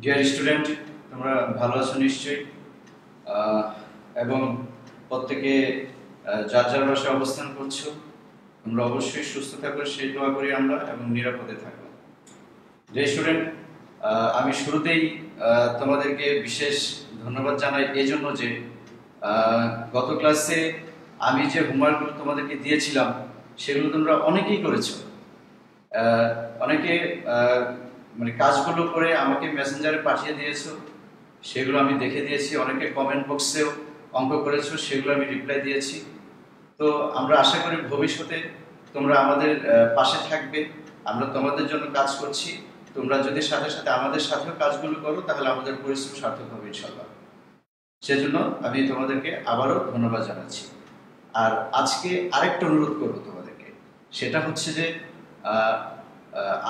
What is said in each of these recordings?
Dear student, তোমরা ভালো আছো নিশ্চয়ই, এবং প্রত্যেকে যার যার বাসায় অবস্থান করছো। তোমরা অবশ্যই সুস্থ থাকো সেই দোয়া করি আমরা, এবং নিরাপদে থাকো। ডিয়ার স্টুডেন্ট, আমি শুরুতেই তোমাদেরকে বিশেষ ধন্যবাদ জানাই এই জন্য যে গত ক্লাসে আমি যে হোমওয়ার্কগুলো তোমাদেরকে দিয়েছিলাম সেগুলো তোমরা অনেকেই করেছো। অনেকে মানে কাজগুলো করে আমাকে মেসেঞ্জারে পাঠিয়ে দিয়েছো, সেগুলো আমি দেখে দিয়েছি। অনেকে কমেন্ট বক্সেও অঙ্ক করেছো, সেগুলো আমি রিপ্লাই দিয়েছি। তো আমরা আশা করি ভবিষ্যতে তোমরা আমাদের পাশে থাকবে। আমরা তোমাদের জন্য কাজ করছি, তোমরা যদি সাথে সাথে আমাদের সাথেও কাজগুলো করো তাহলে আমাদের পরিশ্রম সার্থক হবে ইনশাল্লাহ। সেজন্য আমি তোমাদেরকে আবারও ধন্যবাদ জানাচ্ছি। আর আজকে আরেকটা অনুরোধ করবো তোমাদেরকে, সেটা হচ্ছে যে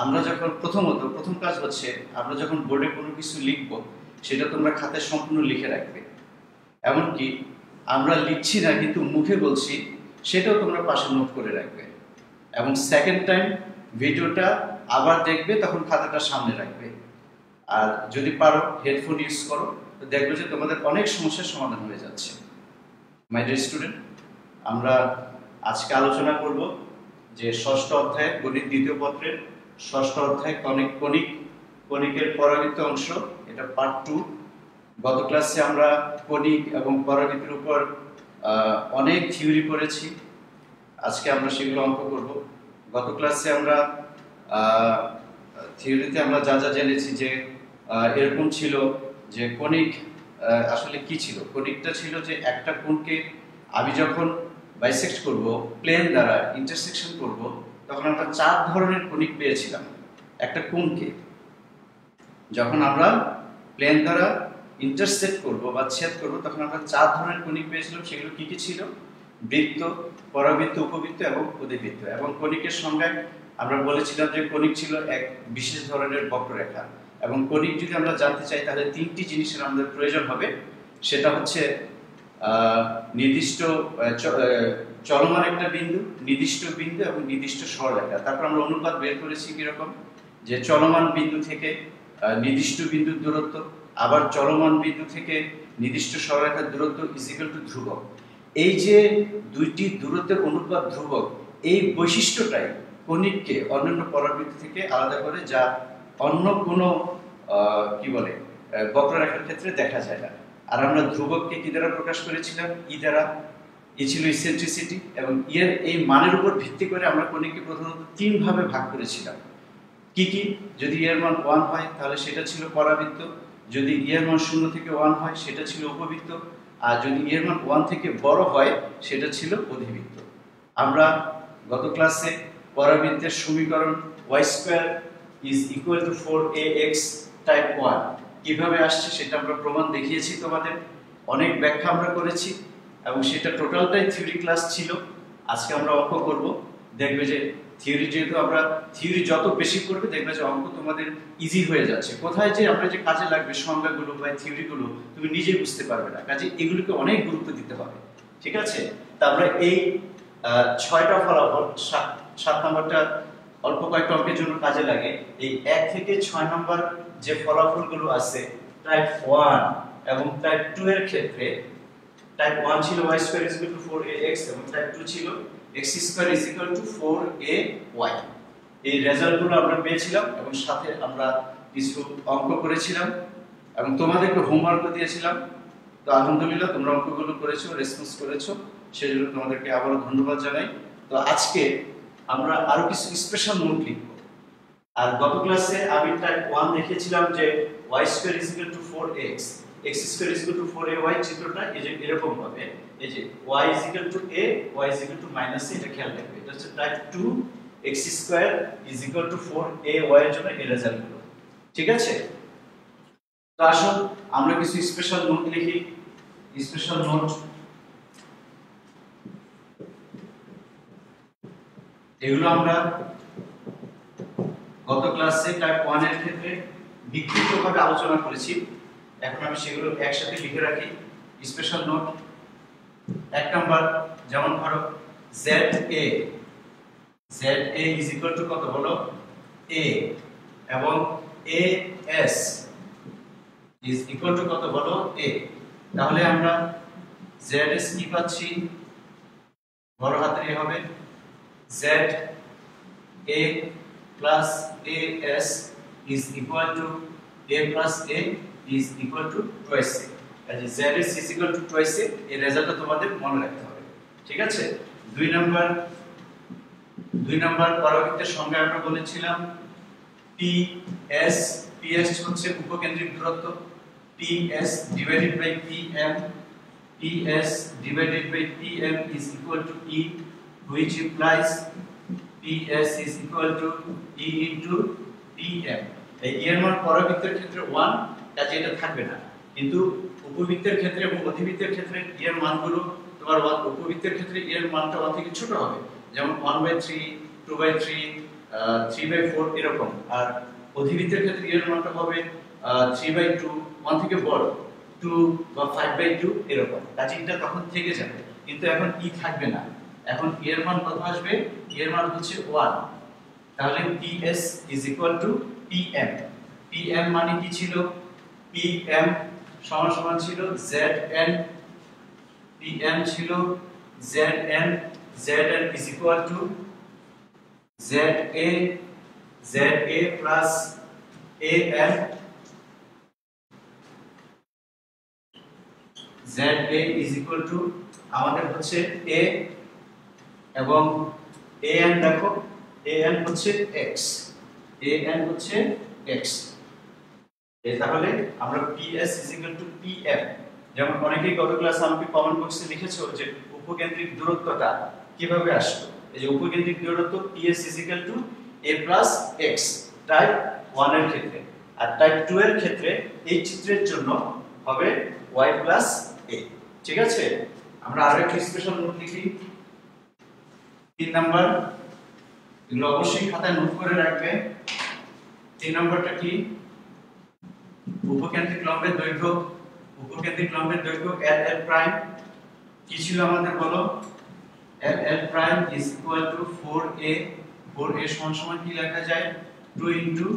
আমরা যখন প্রথম কাজ হচ্ছে আমরা যখন বোর্ডে কোনো কিছু লিখব সেটা তোমরা খাতায় সম্পূর্ণ লিখে রাখবে। এমনকি আমরা লিখছি না কিন্তু মুখে বলছি, সেটাও তোমরা পাশে নোট করে রাখবে। এবং সেকেন্ড টাইম ভিডিওটা আবার দেখবে, তখন খাতাটা সামনে রাখবে। আর যদি পারো হেডফোন ইউজ করো, তো দেখবে যে তোমাদের অনেক সমস্যার সমাধান হয়ে যাচ্ছে। মাই ডিয়ার স্টুডেন্ট, আমরা আজকে আলোচনা করব যে ষষ্ঠ অধ্যায় গণিত দ্বিতীয় পত্রের ষষ্ঠ অধ্যায় কণিকের পরাবৃত্ত অংশ, এটা পার্ট 2। গত ক্লাসে আমরা কণিক এবং পরাবৃত্তের উপর অনেক থিওরি করেছি। আজকে আমরা সেগুলো অঙ্ক করব। গত ক্লাসে আমরা থিওরিতে আমরা যা যা জেনেছি যে এরকম ছিল যে কণিক আসলে কি ছিল। কণিকটা ছিল যে একটা কোণকে আমি যখন বাইসেক্ট করব, প্লেন দ্বারা ইন্টারসেকশন করব, তখন আমরা 4 ধরনের কণিক পেয়েছিলাম একটা কোণকে। যখন আমরা প্লেন দ্বারা ইন্টারসেক্ট করব বা ছেদ করব, তখন আমরা 4 ধরনের কণিক পেয়েছিলাম। সেগুলো কি কি ছিল? বৃত্ত, পরাবৃত্ত, উপবৃত্ত এবং অধিবৃত্ত। এবং কণিকের সংজ্ঞায় আমরা বলেছিলাম যে কণিক ছিল এক বিশেষ ধরনের বক্ররেখা। এবং কণিক যদি আমরা জানতে চাই তাহলে 3টি জিনিসের আমাদের প্রয়োজন হবে। সেটা হচ্ছে নির্দিষ্ট চলমান একটা বিন্দু, নির্দিষ্ট বিন্দু এবং নির্দিষ্ট সরলরেখা। তারপর আমরা অনুপাত বের করেছি কিরকম, যে চলমান বিন্দু থেকে নির্দিষ্ট বিন্দুর দূরত্ব, আবার চলমান বিন্দু থেকে নির্দিষ্ট সরলরেখার দূরত্ব ইকুয়াল টু ধ্রুবক। এই যে দুইটি দূরত্বের অনুপাত ধ্রুবক, এই বৈশিষ্ট্যটাই কণিককে অন্যান্য পরাবৃত্ত থেকে আলাদা করে, যা অন্য কোনো কি বলে বক্ররেখার ক্ষেত্রে দেখা যায় না। আর আমরা ধ্রুবককে কি দ্বারা প্রকাশ করেছিলাম? ই দ্বারা। ই ছিল ইসেন্ট্রিসিটি, এবং এর এই মানের উপর ভিত্তি করে আমরা কণিককে প্রধানত 3 ভাবে ভাগ করেছিলাম। কি কি? যদি এর মান 1 হয় তাহলে সেটা ছিল পরাবৃত্ত, যদি এর মান 0 থেকে 1 হয় সেটা ছিল উপবৃত্ত, আর যদি এর মান 1 থেকে বড় হয় সেটা ছিল অধিবৃত্ত। আমরা গত ক্লাসে পরাবৃত্তের সমীকরণ y² = 4ax টাইপ 1 কিভাবে আসছে সেটা আমরা প্রমাণ দেখিয়েছি তোমাদের। অনেক ব্যাখ্যা আমরা করেছি, এবং সেটা টোটালটাই থিওরি ক্লাস ছিল। আজকে আমরা অঙ্ক করব। দেখবে যে থিওরি, যেহেতু আমরা থিওরি যত বেশি করবে দেখবে যে অঙ্ক তোমাদের ইজি হয়ে যাচ্ছে। কোথায় যে আমরা যে কাজে লাগবে সংজ্ঞাগুলো বা থিওরিগুলো তুমি নিজেই বুঝতে পারবে না, কাজে এগুলোকে অনেক গুরুত্ব দিতে হবে। ঠিক আছে? তা আমরা এই 6টা ফলাফল, 7 নম্বরটা অল্প কয়েকটা অঙ্কের জন্য কাজে লাগে। এই 1 থেকে 6 নম্বর যে ফলাফলগুলো আছে টাইপ 1 এবং টাইপ 2 এর ক্ষেত্রে, টাইপ 1 ছিল y² = 4ax এবং টাইপ 2 ছিল x² = 4ay। এই রেজাল্টগুলো আমরা পেয়েছিলাম, এবং সাথে আমরা কিছু অঙ্ক করেছিলাম এবং তোমাদেরকে হোমওয়ার্কও দিয়েছিলাম। তো আলহামদুলিল্লাহ তোমরা অঙ্কগুলো করেছো, রেসপন্স করেছো, সেজন্য তোমাদেরকে আবারও ধন্যবাদ জানাই। তো আজকে আমরা আরো কিছু স্পেশাল নোট লিখব। আর গত ক্লাসে আমি টাইপ 1 দেখিয়েছিলাম যে y² = 4x, x² = 4ay। চিত্রটা এই যে এরকম হবে, এই যে y = a, y = -a, এটা খেয়াল রাখবে। এটা হচ্ছে টাইপ 2, x² = 4ay এর জন্য এই রেজাল্টগুলো। ঠিক আছে? তো আসুন আমরা কিছু স্পেশাল নোট লিখি। স্পেশাল নোট এগুলো আমরা গত ক্লাসে টাইপ 1 এর ক্ষেত্রে বিক্ষিপ্তভাবে আলোচনা করেছি। এখন আমি সেগুলো একসাথে লিখে রাখি। স্পেশাল নোট 1 নাম্বার, যেমন ধরো ZA = কত বলো? A, এবং AS ইজ ইকুয়াল টু কত বলো a। তাহলে আমরা zs কি পাচ্ছি বড় হাতের a হবে z a plus as is equal to a plus a is equal to twice a। এই যে zs is equal to twice a এই রেজাল্টটা তোমাদের মনে রাখতে হবে, ঠিক আছে। দুই নাম্বার পরাবৃত্তের সংজ্ঞা আমরা বলেছিলাম ps হচ্ছে উপকেন্দ্রিক দূরত্ব, ps divided by pm is equal to e, which implies ps is equal to e into pm। এই এর মান পরাবৃত্তের ক্ষেত্রে 1, কাজে এটা থাকবে না, কিন্তু উপবৃত্তের ক্ষেত্রে এবং অধিবৃত্তের ক্ষেত্রে এর মানগুলো তোমার উপবৃত্তের ক্ষেত্রে এর মানটা 1 থেকে ছোট হবে, যেমন 1/3, 2/3, 3/4 এরকম। আর অধিবৃত্তের ক্ষেত্রে এর মানটা হবে 3/2, 1 থেকে বড় 2 বা 5/2 এরকম। কাজে এটা তখন থেকে যাবে, কিন্তু এখন ই থাকবে না, এখন এর মান কত আসবে, এর মান হচ্ছে 1। তাহলে ps is equal to pm। pm মানে কি ছিল, pm সমান ছিল zn, pm ছিল zn is equal to za plus an, za is equal to আমাদের হচ্ছে a এবং an দেখো an হচ্ছে x, তাহলে আমরা ps is equal to pm। যেমন অনেকেই গত ক্লাসে আমাকে কমেন্ট বক্সে লিখেছো যে উপকেন্দ্রিক দূরত্বটা কিভাবে আসলো। এই যে উপকেন্দ্রিক দূরত্ব ps is equal to a plus x type 1 এর ক্ষেত্রে, আর টাইপ 2 এর ক্ষেত্রে এই চিত্রের জন্য হবে y plus a, ঠিক আছে। আমরা আরো একটা স্পেশাল নোট লিখি 3 নাম্বার, এগুলো অবশ্যই খাতায় নোট করে রাখবে। 3 নাম্বারটা কি, উপকেন্দ্রিক লম্বের দৈর্ঘ্য ll প্রাইম কি ছিল আমাদের বলো, ll prime is equal to 4a সমান কি লেখা যায় 2 into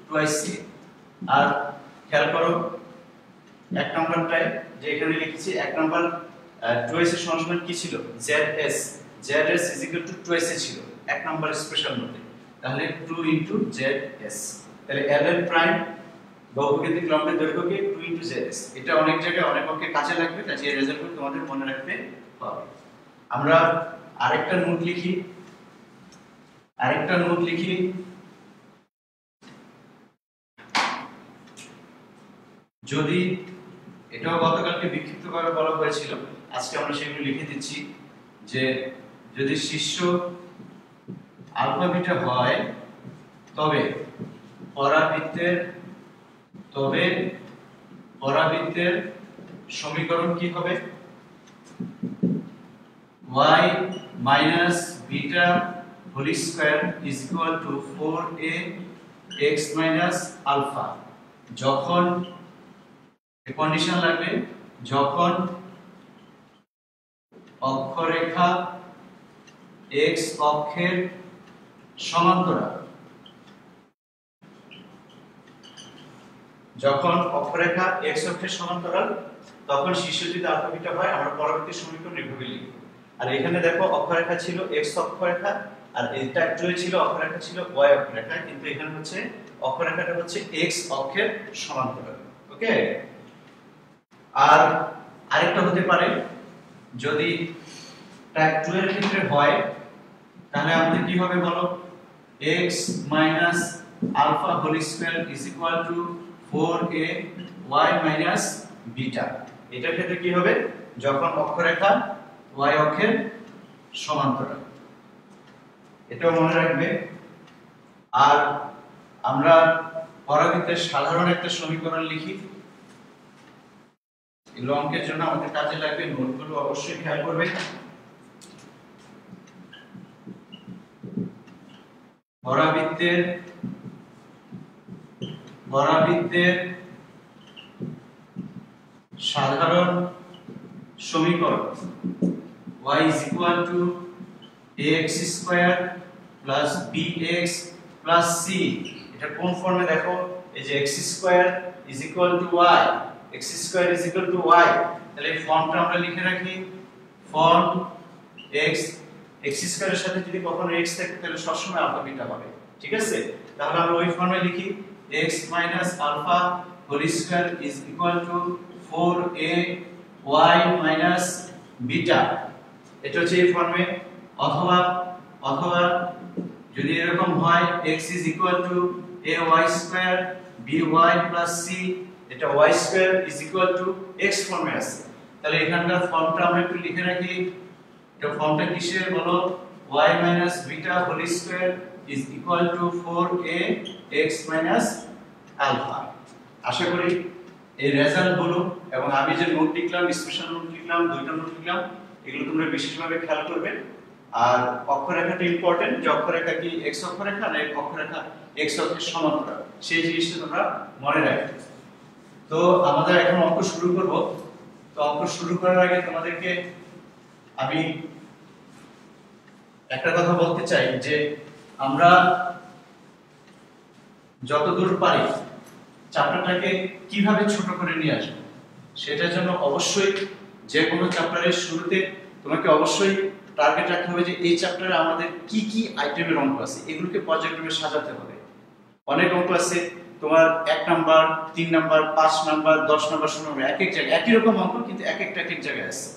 twice a। আর খেয়াল করো এক নাম্বারটায় যে এখানে লিখেছি এক নাম্বার twice a সমান কি ছিল zs is equal to twice a ছিল এক নাম্বার স্পেশাল নোটে, তাহলে 2 into zs। তাহলে ll প্রাইম বা উপকেন্দ্রিক লম্বের দৈর্ঘ্যকে 2 into zs, এটা অনেক জায়গায় অনেক অঙ্কে কাজে লাগবে, কাজে এই রেজাল্টগুলো তোমাদের মনে রাখতে হবে। আমরা আরেকটা নোট লিখি যদি এটাও গতকালকে বিক্ষিপ্তভাবে বলা হয়েছিল, আজকে আমরা সেগুলো লিখে দিচ্ছি যে যদি শীর্ষ আলফা বিটা হয় তবে পরাবৃত্তের সমীকরণ কি হবে, y minus beta whole square is equal to 4a x minus alpha। যখন কন্ডিশন লাগবে, যখন অক্ষরেখা x অক্ষের সমান্তরাল, যখন অক্ষরেখা x অক্ষের সমান্তরাল তখন শীর্ষ যদি আলফা বিটা হয় আমরা পরবর্তী সমীকরণ এভাবে লিখব। আর এখানে দেখো অক্ষরেখা ছিল x অক্ষরেখা, আর এটা ছিল অক্ষরেখা ছিল y অক্ষরেখা, কিন্তু এখানে হচ্ছে অক্ষরেখাটা হচ্ছে x অক্ষের সমান্তরাল। ওকে, আর আরেকটা হতে পারে যদি টাইপ 2 এর ক্ষেত্রে হয় তাহলে আমাদের কি হবে বলো, x minus alpha whole square is equal to 4a y minus beta। এটার ক্ষেত্রে কি হবে, যখন অক্ষরেখা y অক্ষের সমান্তরাল, এটাও মনে রাখবে। আর আমরা পরাবৃত্তের সাধারণ একটা সমীকরণ লিখি, এই অঙ্কের জন্য আমাদের কাজে লাগবে, নোটগুলো অবশ্যই খেয়াল করবে। পরাবৃত্তের সাধারণ সমীকরণ y is equal to ax square plus bx plus c। এটা কোন ফর্মে দেখো, এই যে x square is equal to y x square is equal two y, তাহলে এই ফর্মটা আমরা লিখে রাখি, ফর্ম x স্কয়ারের সাথে যদি কখনো x থাকে তাহলে সবসময় আলফা বিটা হবে, ঠিক আছে? তাহলে আমরা ওই ফর্মে লিখি x minus alpha whole square is equal to 4a y minus beta, এটা হচ্ছে এই ফর্মে। অথবা যদি এরকম হয় x is equal to ay square by plus c, এটা y square is equal to x ফর্মে আছে, তাহলে এখানকার ফর্মটা আমরা একটু লিখে রাখি। এটা ফর্মটা কিসের বলো, y minus beta whole square is equal to 4a x minus alpha. আশা করি এই রেজাল্ট গুলো এবং আমি যে নোট লিখলাম, স্পেশাল নোট লিখলাম, দুইটা নোট লিখলাম, এগুলো তোমরা বিশেষভাবে খেয়াল করবে। আর অক্ষরেখাটা ইম্পর্টেন্ট, যে অক্ষরেখা কি x অক্ষরেখা না অক্ষরেখা x অক্ষের সমান্তরাল, সেই জিনিসটা তোমরা মনে রাখবে। তো আমাদের এখন অঙ্ক শুরু করব। তো অঙ্ক শুরু করার আগে তোমাদেরকে আমি একটা কথা বলতে চাই যে আমরা যতদূর পারি চ্যাপ্টারটাকে কিভাবে ছোট করে নিয়ে আসবো, সেটার জন্য অবশ্যই যে কোনো চ্যাপ্টারের শুরুতে তোমাকে অবশ্যই টার্গেট রাখতে হবে যে এই চ্যাপ্টারে আমাদের কি কি আইটেমের অঙ্ক আছে, এগুলোকে পর্যায়ক্রমে সাজাতে হবে। অনেক অঙ্ক আছে তোমার 1 number, 3 number, 5 number, 10 number, 16 number, এক এক জায়গায় একই রকম অঙ্ক, কিন্তু এক একটা এক এক জায়গায় আছে।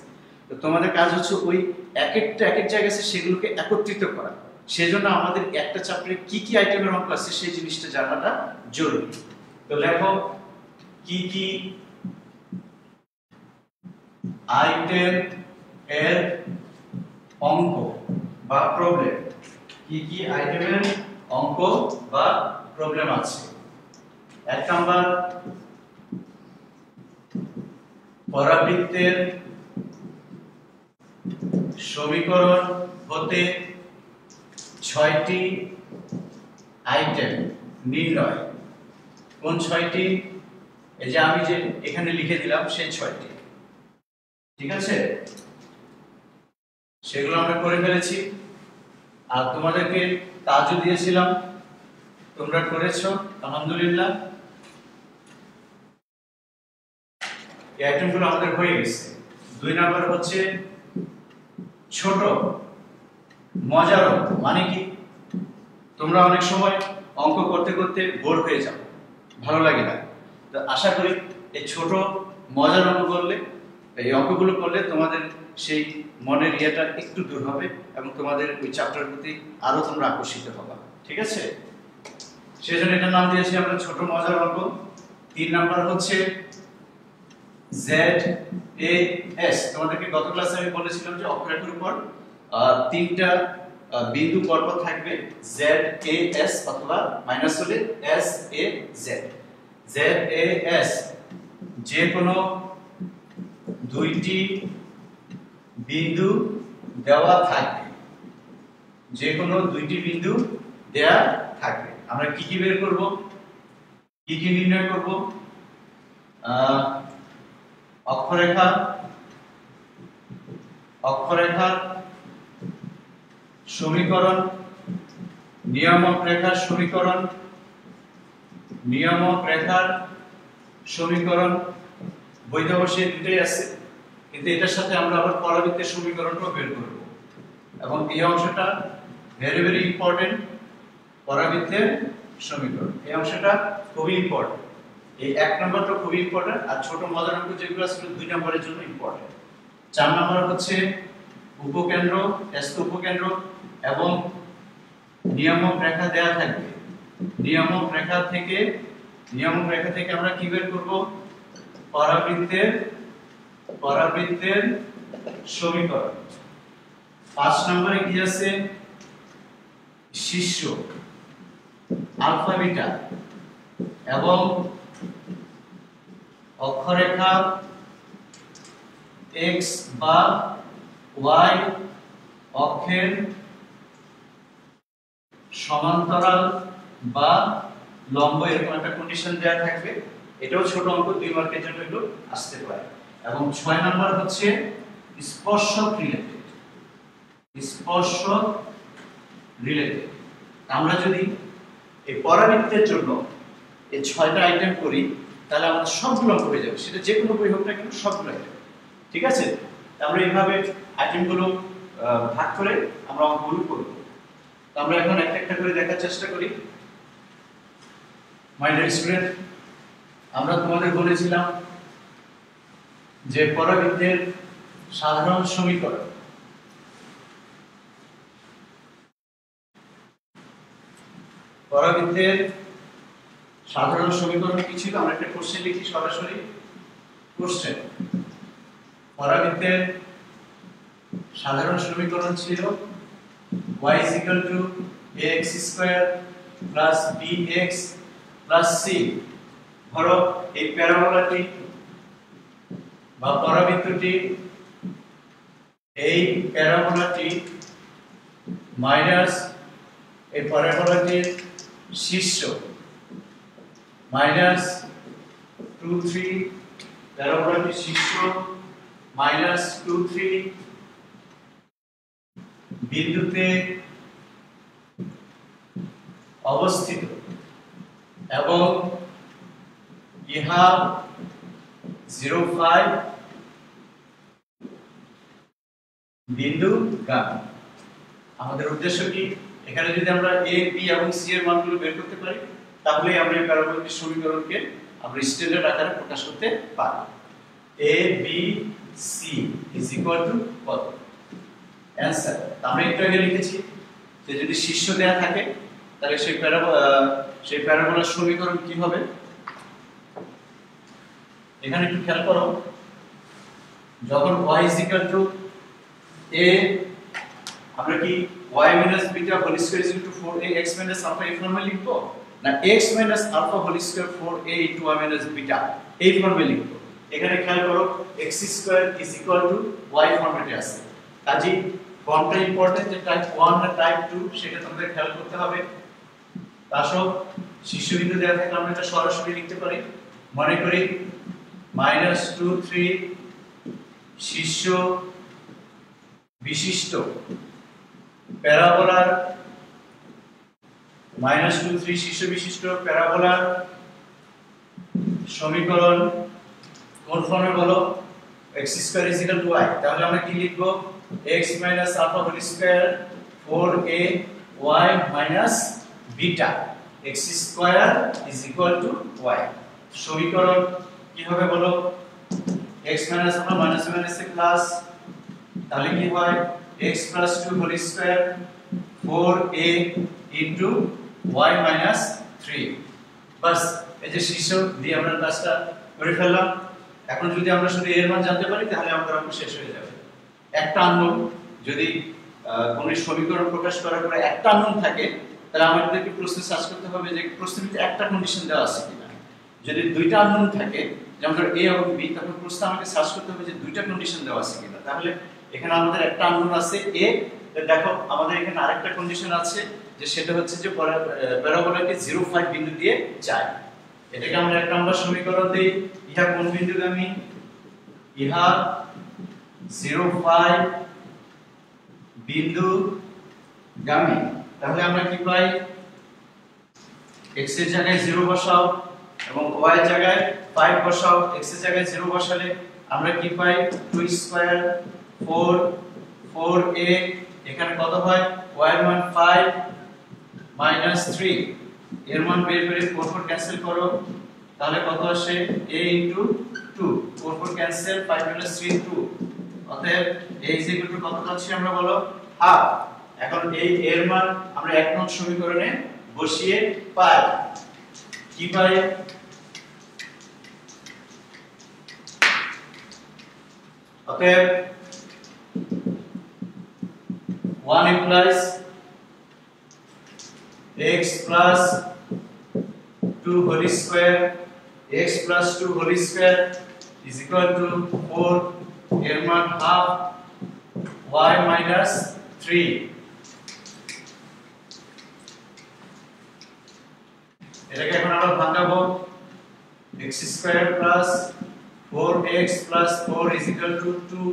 তো তোমাদের কাজ হচ্ছে ওই এক একটা এক এক জায়গায় আছে সেগুলোকে একত্রিত করা। সেজন্য আমাদের একটা চ্যাপ্টারে কি কি আইটেমের অঙ্ক আছে সেই জিনিসটা জানাটা জরুরি। তো দেখো কি কি আইটেম এর অঙ্ক বা প্রবলেম, কি কি আইটেমের অঙ্ক বা প্রবলেম আছে। 1 নাম্বার, পরাবৃত্তের সমীকরণ হতে 6টি আইটেম নির্ণয়। কোন 6টি? এই যে আমি যে এখানে লিখে দিলাম সেই 6টি, ঠিক আছে? সেগুলো আমরা করে ফেলেছি। আর তোমাদেরকে কাজও দিয়েছিলাম, তোমরা করেছো আলহামদুলিল্লাহ। এই আইটেমগুলো আমাদের হয়ে গেছে। 2 নাম্বার হচ্ছে ছোট মজার অঙ্ক। মানে কি, তোমরা অনেক সময় অঙ্ক করতে করতে বোর হয়ে যাও, ভালো লাগে না। তো আশা করি এই ছোট মজার অঙ্ক করলে, এই অঙ্কগুলো করলে তোমাদের সেই মনের ইয়েটা একটু দূর হবে এবং তোমাদের ওই চ্যাপ্টারের প্রতি আরো তোমরা আকর্ষিত হবে, ঠিক আছে? সেজন্য এটার নাম দিয়েছি আমরা ছোট মজার অঙ্ক। 3 নাম্বার হচ্ছে ZAS। তোমাদেরকে গত ক্লাসে আমি বলেছিলাম যে অক্ষরেখার উপর 3টা বিন্দু পরপর থাকবে, ZAS অথবা মাইনাস হলে SAZ। ZAS যে কোনো 2টি বিন্দু দেওয়া থাকবে, যে কোনো 2টি বিন্দু দেওয়া থাকবে। আমরা কি কি বের করব, কি কি নির্ণয় করব? অক্ষরেখার সমীকরণ, নিয়ামক রেখার সমীকরণ, নিয়ামক রেখার সমীকরণ। বইতে অবশ্যই দুটোই আছে, কিন্তু এটার সাথে আমরা আবার পরাবৃত্তের সমীকরণটাও বের করব এবং এই অংশটা ভেরি ভেরি ইম্পর্টেন্ট। পরাবৃত্তের সমীকরণ এই অংশটা খুবই ইম্পর্টেন্ট। এই 1 নম্বরটা খুবই ইম্পর্টেন্ট, আর ছোট মজার অঙ্ক যেগুলো আছে 2 নম্বরের জন্য ইম্পর্টেন্ট। 4 নম্বর হচ্ছে উপকেন্দ্র, ব্যস্ত উপকেন্দ্র এবং নিয়ামক রেখা দেয়া থাকবে। নিয়ামক রেখা থেকে আমরা কি বের করব? পরাবৃত্তের সমীকরণ। 5 নম্বরে কি আছে? শীর্ষ আলফা বিটা এবং অক্ষরেখা x বা y অক্ষের সমান্তরাল বা লম্ব, এরকম একটা কন্ডিশন দেওয়া থাকবে। এটাও ছোট অঙ্ক, 2 মার্কের জন্য একটু আসতে পারে। এবং 6 নাম্বার হচ্ছে স্পর্শক রিলেটেড। আমরা যদি এই পরাবৃত্তের জন্য এই 6টা আইটেম করি তাহলে আমাদের সবগুলো অঙ্ক হয়ে যাবে, সেটা যে কোনো বই হোক না কেন সবগুলো হয়ে যাবে। ঠিক আছে, আমরা এইভাবে আইটেমগুলো ভাগ করে আমরা অঙ্কগুলো করব। তো আমরা এখন একটা একটা করে দেখার চেষ্টা করি। মাই ডিয়ার স্টুডেন্ট, আমরা তোমাদের বলেছিলাম যে পরাবৃত্তের সাধারণ সমীকরণ, পরাবৃত্তের সাধারণ সমীকরণ কি ছিল? আমরা একটা কোশ্চেন লিখি সরাসরি। কোশ্চেন, পরাবৃত্তের সাধারণ সমীকরণ ছিল y = ax² + bx + c। ধরো এই প্যারাবোলাটি বা পরাবৃত্তটি, এই প্যারাবোলাটি মাইনাস এই প্যারাবোলাটির শীর্ষ -2 3, প্যারাবোলাটির শীর্ষ -2 3 বিন্দুতে অবস্থিত এবং ইহা 0 5 বিন্দু গামী। আমাদের উদ্দেশ্য কি? এখানে যদি আমরা a b এবং c এর মানগুলো বের করতে পারি তাহলে আমরা এই প্যারাবোলিক সমীকরণকে আমরা স্ট্যান্ডার্ড আকারে প্রকাশ করতে পারি। a b c = কত? অ্যানসার আমরা একটু আগে লিখেছি যে যদি শীর্ষ দেয়া থাকে তাহলে সেই প্যারাবোলার সমীকরণ কি হবে। এখানে একটু খেয়াল করো, যখন y = a, আমরা কি y - β² = 4ax - alpha এই ফর্মে লিখব, না x - alpha² 4a * y - β এই ফর্মে লিখব? এখানে খেয়াল করো x² = y ফরম্যাটে আছে। কাজেই ফর্মটা ইম্পর্টেন্ট, যে টাইপ 1 না টাইপ 2 সেটা তোমাদের খেয়াল করতে হবে। আসো শীর্ষবিন্দু দেওয়া থাকলে আমরা এটা সরাসরি লিখতে পারি। মনে করি -2 3 শীর্ষ বিশিষ্ট প্যারাবোলার, -2 3 শীর্ষ বিশিষ্ট প্যারাবোলার সমীকরণ কোন ফর্মে বলো? x² = y। তাহলে আমরা কি লিখব? x - alpha² 4a y - beta x² = y। সমীকরণ কি হবে বলো? x - alpha - প্লাস, তাহলে কি হয়? x + 2² 4a * y - 3। বাস, এই যে শীর্ষ দিয়ে আমরা কাজটা করে ফেললাম। এখন যদি আমরা শুধু এর মান জানতে পারি তাহলে আমাদের অঙ্ক শেষ হয়ে যাবে। একটা আননোন, যদি কোন সমীকরণ প্রকাশ করার পরে একটা আননোন থাকে তাহলে আমাদেরকে প্রশ্নে সার্চ করতে হবে যে প্রশ্নটিতে একটা কন্ডিশন দেওয়া আছে কিনা। যদি দুইটা আননোন থাকে, যেমন ধরো a এবং b, তখন প্রশ্নে আমাকে সার্চ করতে হবে যে দুইটা কন্ডিশন দেওয়া আছে কিনা। তাহলে এখানে আমাদের একটা আননোন আছে a, দেখো আমাদের এখানে আরেকটা কন্ডিশন আছে যে সেটা হচ্ছে যে প্যারাবোলাটি 0 5 বিন্দু দিয়ে যায়। এটাকে আমরা 1 নম্বর সমীকরণ দেই। ইহা কোন বিন্দুগামী? ইহা 0 5 বিন্দুগামী। তাহলে আমরা কি পাই? x এর জায়গায় 0 বসাও এবং y এর জায়গায় 5 বসাও। x এর জায়গায় 0 বসালে আমরা কি পাই? 2² 4 4a, এখানে কত হয়? y এর মান 5 - 3, এর মান বের করে 4 4 ক্যান্সেল করো, তাহলে কত আসে? a * 2, 4 4 cancel, 5 - 3 2। অতএব a = কত পাচ্ছি আমরা বলো? হাফ। এখন এই এর মান আমরা 1 নং সমীকরণে বসিয়ে পাই। কি পাই? অতএব 1 implies x plus 2 whole square, x plus 2 whole square is equal to 4, এর মান half, y minus 3। এটাকে এখন আমরা ভাঙাবো। x square plus 4x plus 4 is equal to 2,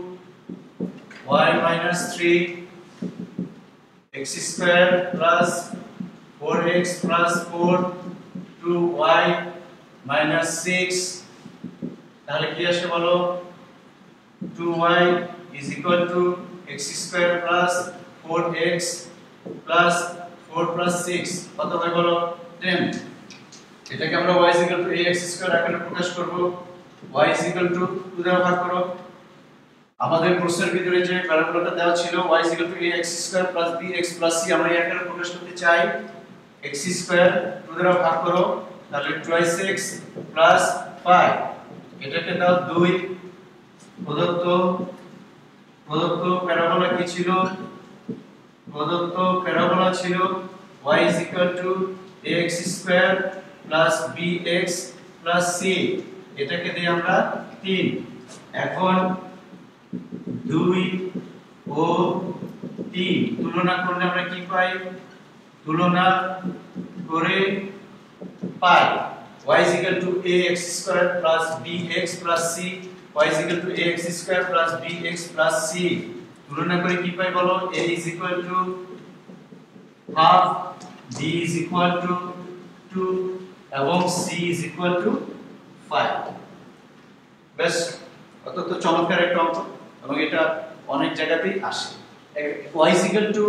y minus 3, x square plus 4x plus 4 2y minus 6, তাহলে কি আসে বলো? 2y is equal to x square plus 4x plus 4 plus 6 কত হয় বলো? 10। এটাকে আমরা y is equal to ax square আকারে প্রকাশ করব। y is equal to 2 দ্বারা ভাগ করো। আমাদের প্রশ্নের ভিতরে যে প্যারাবোলাটা দেওয়া ছিল y is equal to ax square plus bx plus c, আমরা এই আকারে প্রকাশ করতে চাই। x square 2 দ্বারা ভাগ করো, তাহলে 2x plus 5, এটাকে দাও 2। প্রদত্ত প্যারাবোলা কি ছিল? প্রদত্ত প্যারাবোলা ছিল y is equal to ax square plus bx plus c, এটাকে দিই আমরা 3। এখন 2 ও 3 তুলনা করলে আমরা কি পাই? তুলনা করে পাই y is equal to ax square plus bx plus c, y is equal to ax square plus bx plus c, তুলনা করে কি পাই বলো? a is equal to half, b is equal to 2 এবং c is equal to 5। বেশ অত্যন্ত চমৎকার একটা অঙ্ক, এবং এটা অনেক জায়গাতেই আসে। y is equal to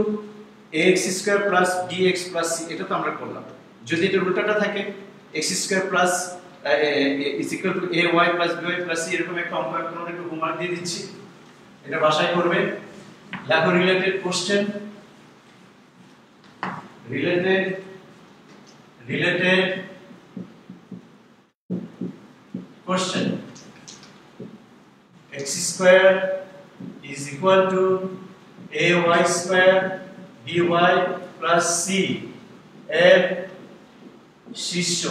ax square plus bx plus c, এটা তো আমরা করলাম। যদি এটা উল্টাটা থাকে x square plus is equal to ay plus by plus c, এরকম একটা অঙ্ক আমরা একটু হোমওয়ার্ক দিয়ে দিচ্ছি, এটা বাসায় করবে। লেখো related question, related question. x square is equal to ay square by plus c এর শীর্ষ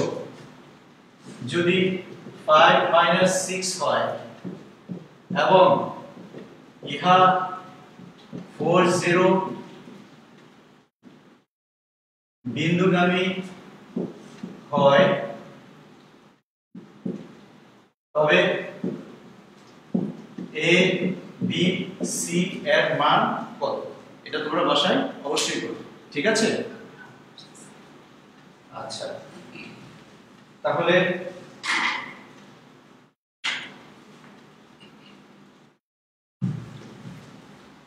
যদি 5 minus 6 হয় এবং ইহা 4 0 বিন্দুগামী হয়, তবে a b c এর মান কত? এটা তোমরা বাসায় অবশ্যই করবে, ঠিক আছে? আচ্ছা, তাহলে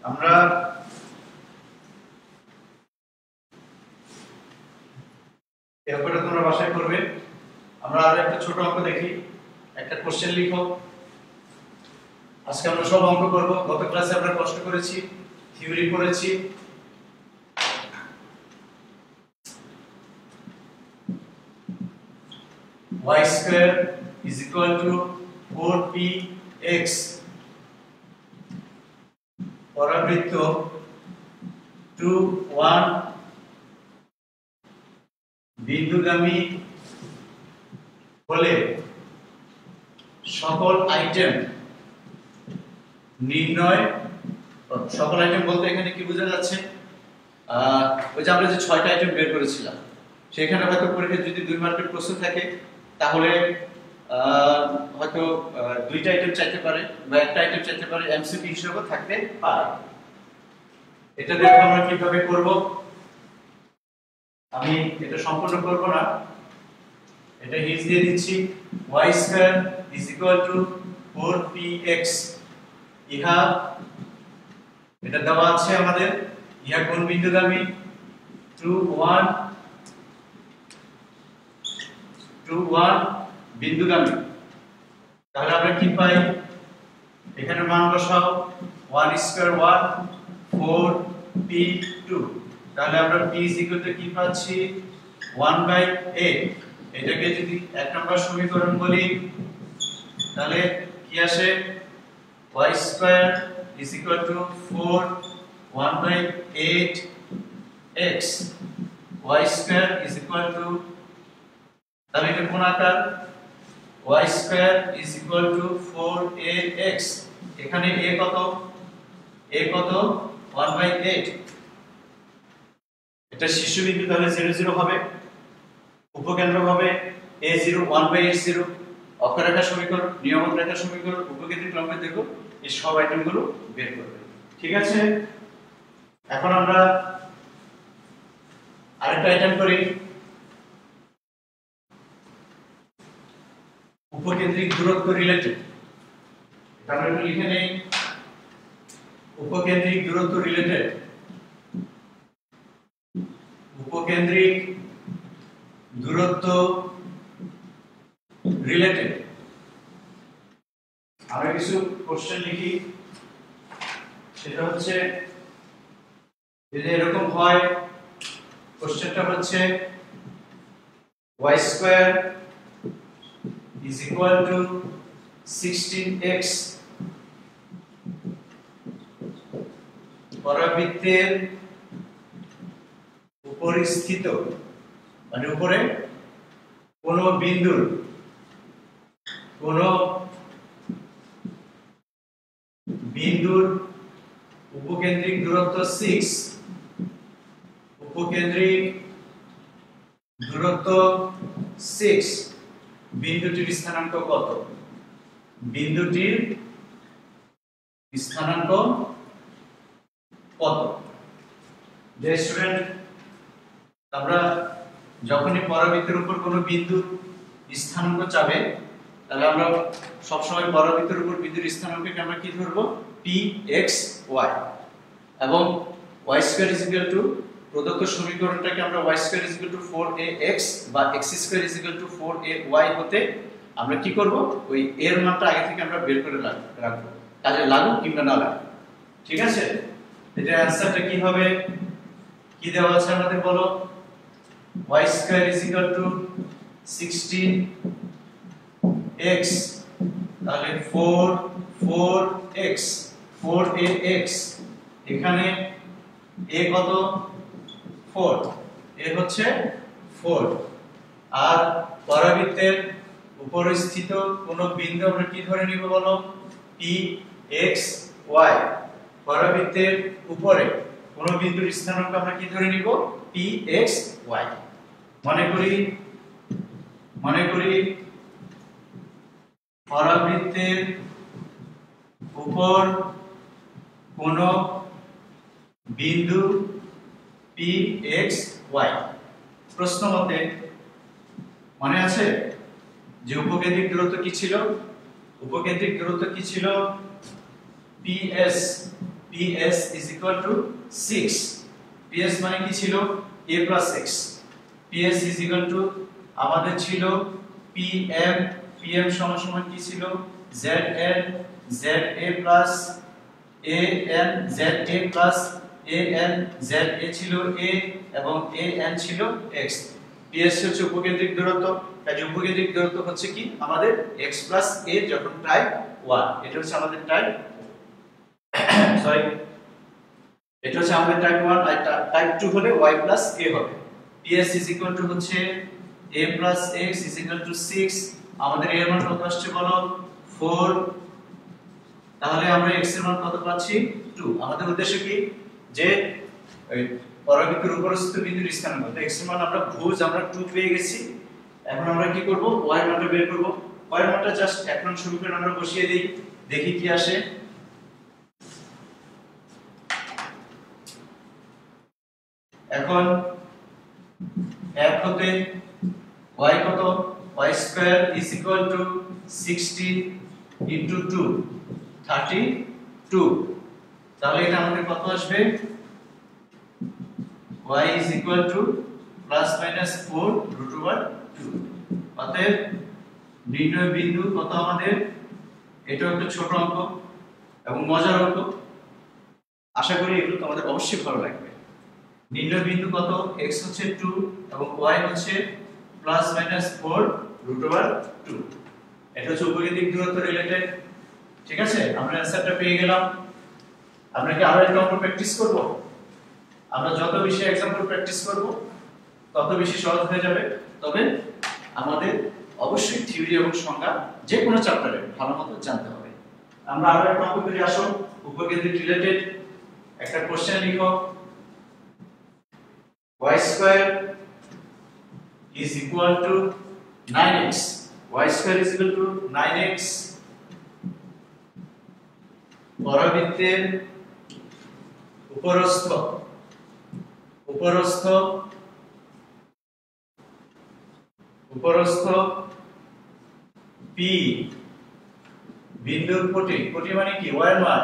আমরা এই অঙ্কটা তোমরা বাসায় করবে। আমরা আরো একটা ছোট অঙ্ক দেখি, একটা কোশ্চেন লিখো। আজকে আমরা সব অঙ্ক করব। গত ক্লাসে আমরা কষ্ট করেছি, থিওরি করেছি। y square is equal to 4px, পরাবৃত্ত 2 1 বিন্দুগামী হলে সকল আইটেম নির্ণয়। সকল আইটেম বলতে এখানে কি বোঝা যাচ্ছে? ওই যে আমরা যে 6টা আইটেম বের করেছিলাম, সেখানে হয়তো পরীক্ষায় যদি 2 মার্কের প্রশ্ন থাকে তাহলে হয়তো 2টা আইটেম চাইতে পারে বা একটা আইটেম চাইতে পারে, এমসিকিউ হিসেবে থাকতে পারে। এটা দেখো আমরা কিভাবে করব। আমি এটা সম্পূর্ণ করব না, এটা হিন্স দিয়ে দিচ্ছি। y square is equal to 4px, ইহা এটা দেওয়া আছে আমাদের, ইহা কোন বিন্দুগামী? 2 1 বিন্দুগামী। তাহলে আমরা কি পাই? এখানে মান বসাও, 1 স্কয়ার 1 4p2, তাহলে আমরা p কি পাচ্ছি? 1/8। এটাকে যদি 1 নম্বর সমীকরণ বলি তাহলে কি আসে? y square is equal to 4 1/8x, y square is equal to, তাহলে এটা কোন আকার? y square is equal to 4ax, এখানে a কত? a কত? 1/8। এটা শীর্ষবিন্দু, তাহলে 0 0 হবে। উপকেন্দ্র হবে a0 1/8 অক্ষরেখা সমীকরণ, নিয়মিত রেখা সমীকরণ, উপকেন্দ্রিক লম্বের দেখো এই সব আইটেমগুলো বের করবে, ঠিক আছে? এখন আমরা আরেকটা আইটেম করি। দূরত্ব রিলেটেড, আমরা একটু লিখে নেই উপকেন্দ্রিক দূরত্ব রিলেটেড, উপকেন্দ্রিক দূরত্ব রিলেটেড। আমরা কিছু কোশ্চেন লিখি, সেটা হচ্ছে যদি এরকম হয়, কোশ্চেনটা হচ্ছে y square is equal to 16x পরাবৃত্তের উপরিস্থিত মানে উপরে কোন বিন্দুর উপকেন্দ্রিক দূরত্ব 6, উপকেন্দ্রিক দূরত্ব 6, বিন্দুটির স্থানাঙ্ক কত? বিন্দুটির স্থানাঙ্ক কত? যে স্টুডেন্ট, আমরা যখনই পরাবৃত্তের উপর কোনো বিন্দু স্থানাঙ্ক চাবে, তাহলে আমরা সবসময় পরাবৃত্তের উপর বিন্দুর স্থানাঙ্ককে আমরা কি ধরবো? px y, এবং y square is equal two প্রদত্ত সমীকরণটাকে আমরা y square is equal two 4ax বা x square is equal two 4ay হতে আমরা কি করব? ওই এর মানটা আগে থেকে আমরা বের করে রাখবো, কাজে লাগুক কিংবা না লাগুক। ঠিক আছে, এটা অ্যানসারটা কি হবে? কি দেওয়া আছে আমাদের বলো? y square is equal two 16x, তাহলে 4x 4ax, এখানে a কত? 4, a হচ্ছে 4, আর পরাবৃত্তের উপরিস্থিত কোন বিন্দু আমরা কি ধরে নিব বলো? px y, পরাবৃত্তের উপরে কোন বিন্দুর স্থানাঙ্ক আমরা কি ধরে নিব? px y। মনে করি পরাবৃত্তের উপর কোন বিন্দু px y। প্রশ্ন মতে মনে আছে যে উপকেন্দ্রিক দূরত্ব কি ছিল? উপকেন্দ্রিক দূরত্ব কি ছিল? ps is equal to 6। ps মানে কি ছিল? a plus x। ps is equal to আমাদের ছিল pm সমান কি ছিল? zn za plus an, za plus an, za ছিল a এবং an ছিল x। ps হচ্ছে উপকেন্দ্রিক দূরত্ব, কাজে উপকেন্দ্রিক দূরত্ব হচ্ছে কি আমাদের x plus a যখন টাইপ 1, এটা হচ্ছে আমাদের টাইপ এটা হচ্ছে আমাদের টাইপ 1, আর টাইপ 2 হলে y plus a হবে। ps is equal to হচ্ছে a plus x is equal to 6, আমাদের এর মান কত আসছে বলো? 4, তাহলে আমরা x এর মান কত পাচ্ছি? 2। আমাদের উদ্দেশ্য কি? যে এই পরাবৃত্তের উপরস্থ বিন্দুর স্থানাঙ্ক, তো x এর মান আমরা ভুজ আমরা 2 পেয়ে গেছি। এখন আমরা কি করব? y এর মানটা বের করব। y এর মানটা জাস্ট এক নং সমীকরণে আমরা বসিয়ে দেই, দেখি কি আসে। এখন 1 হতে y কত? y square is equal two 16 into 2 32, তাহলে এটা আমাদের কত আসবে? y is equal to plus minus 4 root over 2। অতএব নির্ণয় বিন্দু কত আমাদের? এটা একটা ছোট অঙ্ক এবং মজার অঙ্ক, আশা করি এগুলো তোমাদের অবশ্যই ভালো লাগবে। নির্ণয় বিন্দু কত? x হচ্ছে 2 এবং y হচ্ছে plus minus 4 root over 2। এটা হচ্ছে উপকেন্দ্রিক দূরত্ব রিলেটেড। ঠিক আছে, আমরা অ্যানসারটা পেয়ে গেলাম। আমরা কি আরো একটা অঙ্ক প্র্যাকটিস করব? আমরা যত বেশি एग्जांपल প্র্যাকটিস করব তত বেশি সহজ হয়ে যাবে। তবে আমাদের অবশ্যই থিওরি এবং সংজ্ঞা যে কোনো চ্যাপ্টারে ভালোমতো জানতে হবে। আমরা আরো একটা অঙ্ক করে আসো উপকেন্দ্রিক রিলেটেড। একটা কোশ্চেন লিখো, y square is equal to 9x, y square is equal to 9x, পরাবৃত্তের উপরস্থ p বিন্দুর কোটি, কোটি মানে কি y এর মান,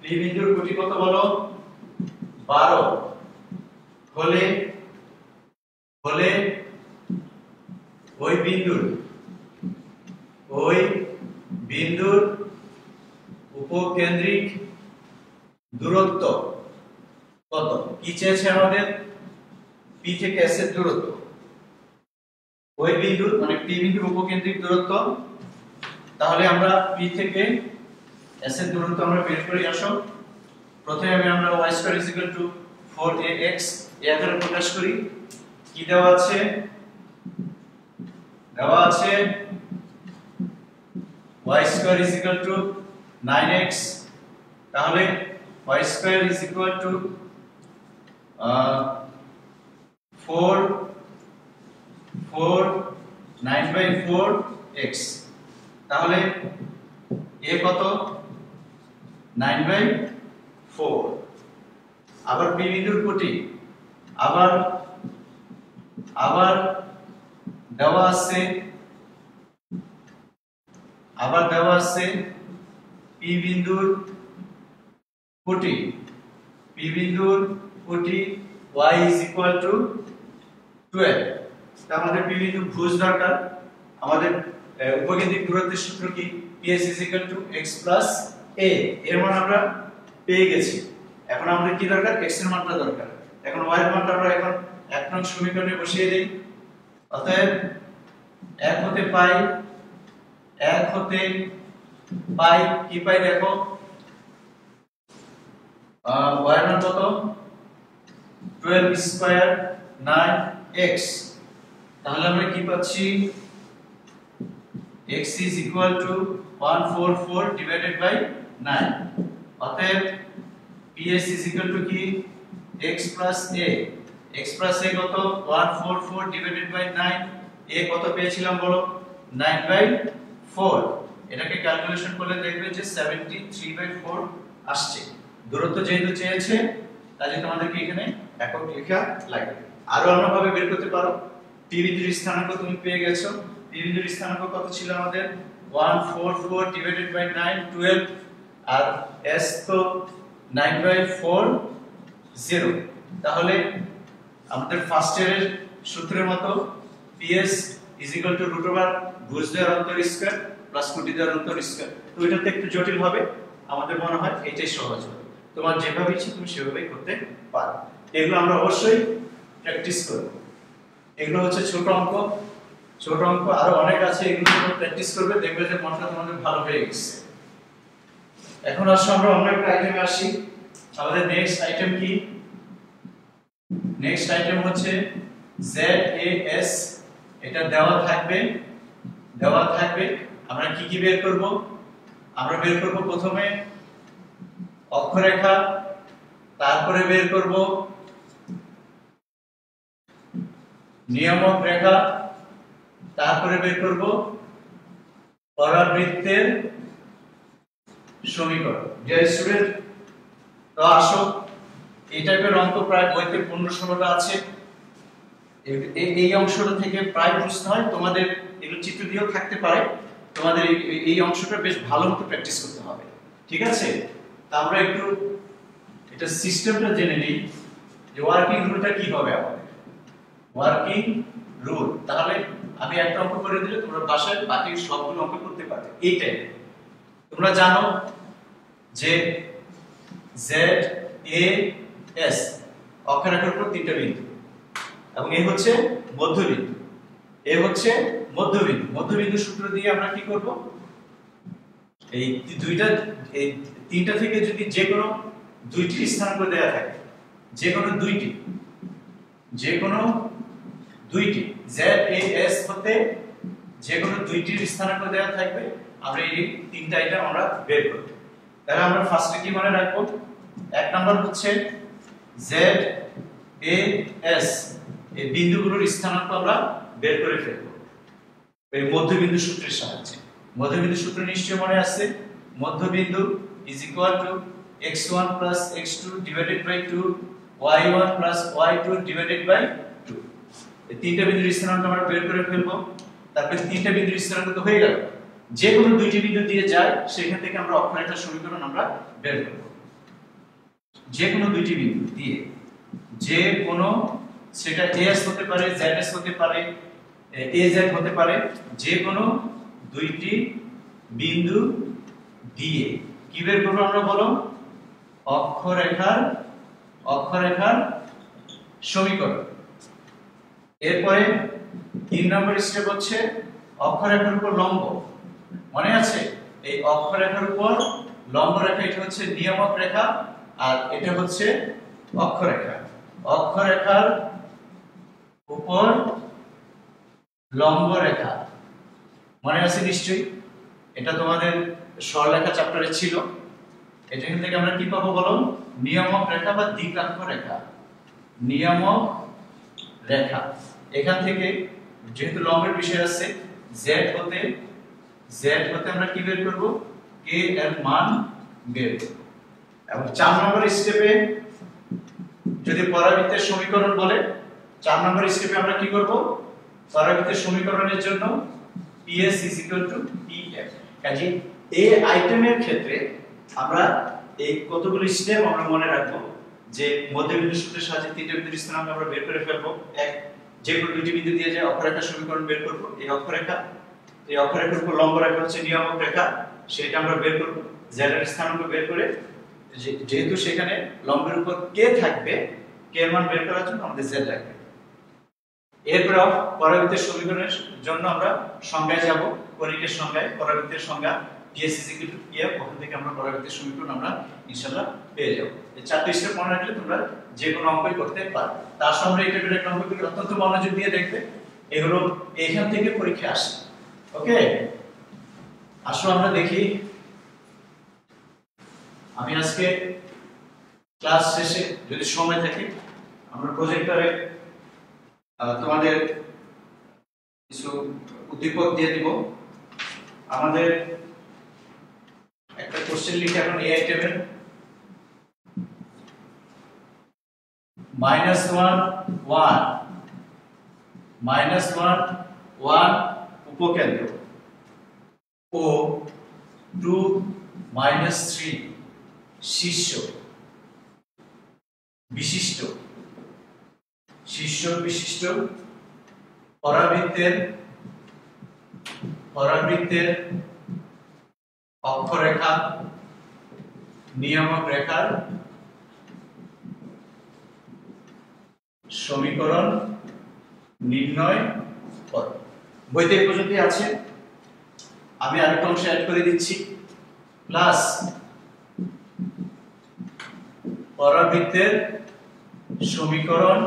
p বিন্দুর কোটি কত বলো 12 হলে ওই বিন্দুর উপকেন্দ্রিক দূরত্ব কত? কি চেয়েছে আমাদের? p থেকে s এর দূরত্ব, ওই বিন্দুর মানে p বিন্দুর উপকেন্দ্রিক দূরত্ব। তাহলে আমরা p থেকে s এর দূরত্ব আমরা বের করে আসো। প্রথমে আমরা y² 4ax এই আকারে প্রকাশ করি। কি দেওয়া আছে? দেওয়া আছে y² 9x, তাহলে y² 9/4x, তাহলে a কত 9/4। আবার p বিন্দুর কোটি, আবার দেওয়া আছে p বিন্দুর কোটি y = 12। তা আমাদের p বিন্দু ভুজ দরকার। আমাদের উপকেন্দ্রিক দূরত্বের সূত্র কি? ps = x + a। এর মান আমরা পেয়ে গেছি। এখন আমাদের কি দরকার? x এর মানটা দরকার। এখন y এর মানটা আমরা এখন 1 নং সমীকরণে বসিয়ে দেই। অতএব 1 হতে পাই কি পাই দেখো, y এর মান কত 12² 9x। তাহলে আমরা কি পাচ্ছি? x = 144/9। অতএব ps = কি x + a। x + a কত 144/9। a কত পেয়েছিলাম বলো 9/4। এটাকে ক্যালকুলেশন করলে দেখবে যে 73/4 আসছে। দূরত্ব যেহেতু চেয়েছে তাহলে তোমাদেরকে এখানে একক লেখা লাগবে। আরো অন্যভাবে বের করতে পারো। p বিন্দুর স্থানাঙ্ক তুমি পেয়ে গেছো। p বিন্দুর স্থানাঙ্ক কত ছিল আমাদের 144/9 12, আর s তো 9/4 0। তাহলে আমাদের ফার্স্ট ইয়ারের সূত্রের মতো ps = ভুজদ্বয়ের অন্তর স্কয়ার প্লাস কোটিদ্বয়ের অন্তর স্কয়ার। তো এটাতে একটু জটিল হবে, আমাদের মনে হয় এটাই সহজ হবে। তোমার যেভাবে ইচ্ছে তুমি সেভাবেই করতে পারো। এগুলো আমরা অবশ্যই প্র্যাকটিস করব। এগুলো হচ্ছে ছোট অঙ্ক আরো অনেক আছে, এগুলো তোমরা প্র্যাকটিস করবে, দেখবে যে মনটা তোমাদের ভালো হয়ে গেছে। এখন আসো আমরা অন্য একটা আইটেমে আসি। আমাদের নেক্সট আইটেম কি? নেক্সট আইটেম হচ্ছে ZAS। এটা দেওয়া থাকবে। আমরা কি বের করব? আমরা বের করব প্রথমে অক্ষরেখা, তারপরে বের করব নিয়ামক রেখা, তারপরে বের করব পরাবৃত্তের সমীকরণ। ডিয়ার স্টুডেন্ট, তো আসো এই টাইপের অঙ্ক প্রায় বইতে 15-16টা আছে। এই অংশটা থেকে প্রায় প্রশ্ন হয়। তোমাদের এগুলো চিত্র দিয়েও থাকতে পারে। তোমাদের এই অংশটা বেশ ভালো মতো প্র্যাকটিস করতে হবে, ঠিক আছে? তা আমরা একটু এটা সিস্টেমটা জেনে নিই যে ওয়ার্কিং রুলটা কি হবে আমাদের। ওয়ার্কিং রুল, তাহলে আমি একটা অঙ্ক করে দিলে তোমরা বাসায় বাকি সবগুলো অঙ্ক করতে পারবে। এইটাই তোমরা জানো যে ZAS অক্ষরেখার উপর 3টা বিন্দু, এবং এই হচ্ছে মধ্যবিন্দু। মধ্যবিন্দু সূত্র দিয়ে আমরা কি করব? এই 3টা থেকে যদি যে কোনো দুইটি স্থানাঙ্ক দেয়া থাকে, যে কোনো দুইটি ZAS হতে যে কোনো দুইটির স্থানাঙ্ক দেয়া থাকবে, আমরা এই 3টা আইটেম আমরা বের করব। তাহলে আমরা ফার্স্টে কি মনে রাখবো? এক নাম্বার হচ্ছে ZAS, এই বিন্দুগুলোর স্থানাঙ্ক আমরা বের করে ফেলব এই মধ্যবিন্দু সূত্রের সাহায্যে। মধ্যবিন্দু সূত্র নিশ্চয়ই মনে আছে। মধ্যবিন্দু = x1 + x2 / 2 y1 + y2 / 2। এই 3টা বিন্দুর স্থানাঙ্ক আমরা বের করে ফেলব। তারপর 3টা বিন্দুর স্থানাঙ্ক তো হয়ে গেল। যে কোনো দুইটি বিন্দু দিয়ে যায় সেখান থেকে আমরা অক্ষরেখার সমীকরণ আমরা বের করব। যে কোনো দুইটি বিন্দু দিয়ে, যে কোনো, সেটা as হতে পারে, zs হতে পারে, az হতে পারে, যে কোনো দুইটি বিন্দু দিয়ে কি বের করব আমরা বলো? অক্ষরেখার সমীকরণ। এরপরে 3 নম্বর স্টেপ হচ্ছে অক্ষরেখার উপর লম্ব। মনে আছে? এই অক্ষরেখার উপর লম্ব রেখা, এটা হচ্ছে নিয়ামক রেখা আর এটা হচ্ছে অক্ষরেখা। অক্ষরেখার উপর লম্ব রেখা মনে আছে নিশ্চয়ই? এটা তোমাদের সরলরেখা চ্যাপ্টারে ছিল। এখান থেকে আমরা কি পাবো বলো? নিয়ামক রেখা বা দ্বিঘাক্ষ রেখা। নিয়ামক রেখা এখান থেকে যেহেতু লম্বের বিষয় আছে, z হতে আমরা কি বের করব? k এর মান বের করব। এবং 4 নম্বর স্টেপে যদি পরাবৃত্তের সমীকরণ বলে, 4 নম্বর স্টেপে আমরা কি করব? পরাবৃত্তের সমীকরণের জন্য PS pf। কাজে এই আইটেমের ক্ষেত্রে আমরা এই কতগুলো স্টেপ আমরা মনে রাখবো যে মধ্যবিন্দু সূত্রের সাহায্যে তিনটা বিন্দুর স্থানাঙ্ক আমরা বের করে ফেলবো। এক, যে কোনো দুটি বিন্দু দিয়ে যায় অক্ষরেখার সমীকরণ বের করব। এই অক্ষরেখার উপর লম্ব রেখা হচ্ছে নিয়ামক রেখা, সেটা আমরা বের করব। z এর স্থানাঙ্ক বের করে, যেহেতু সেখানে লম্বের উপর k থাকবে, k এর মান বের করার জন্য আমাদের z লাগবে। এরপর পরাবৃত্তের সমীকরণের জন্য আমরা সংজ্ঞায় যাব, কণিকের সংজ্ঞায়, পরাবৃত্তের সংজ্ঞা PS pf। ওখান থেকে আমরা পরাবৃত্তের সমীকরণ আমরা ইনশাআল্লাহ পেয়ে যাব। এই চারটি স্টেপ মনে রাখলে তোমরা যে কোনো অঙ্কই করতে পারবে। তার সঙ্গে এই টাইপের একটা অঙ্কগুলো অত্যন্ত মনোযোগ দিয়ে দেখবে, এগুলো এইখান থেকে পরীক্ষা আসে। ওকে, আসো আমরা দেখি। আমি আজকে ক্লাস শেষে যদি সময় থাকে আমরা প্রজেক্টরে তোমাদের কিছু উদ্দীপক দিয়ে দিব। আমাদের একটা কোশ্চেন লিখে এখন এই আইটেমের -1 উপকেন্দ্র ও 2 -3 শীর্ষ বিশিষ্ট পরাবৃত্তের অক্ষরেখা নিয়ামক রেখার সমীকরণ নির্ণয় করো। বইতে এই পর্যন্ত আছে, আমি আরেকটা অংশ অ্যাড করে দিচ্ছি, প্লাস পরাবৃত্তের সমীকরণ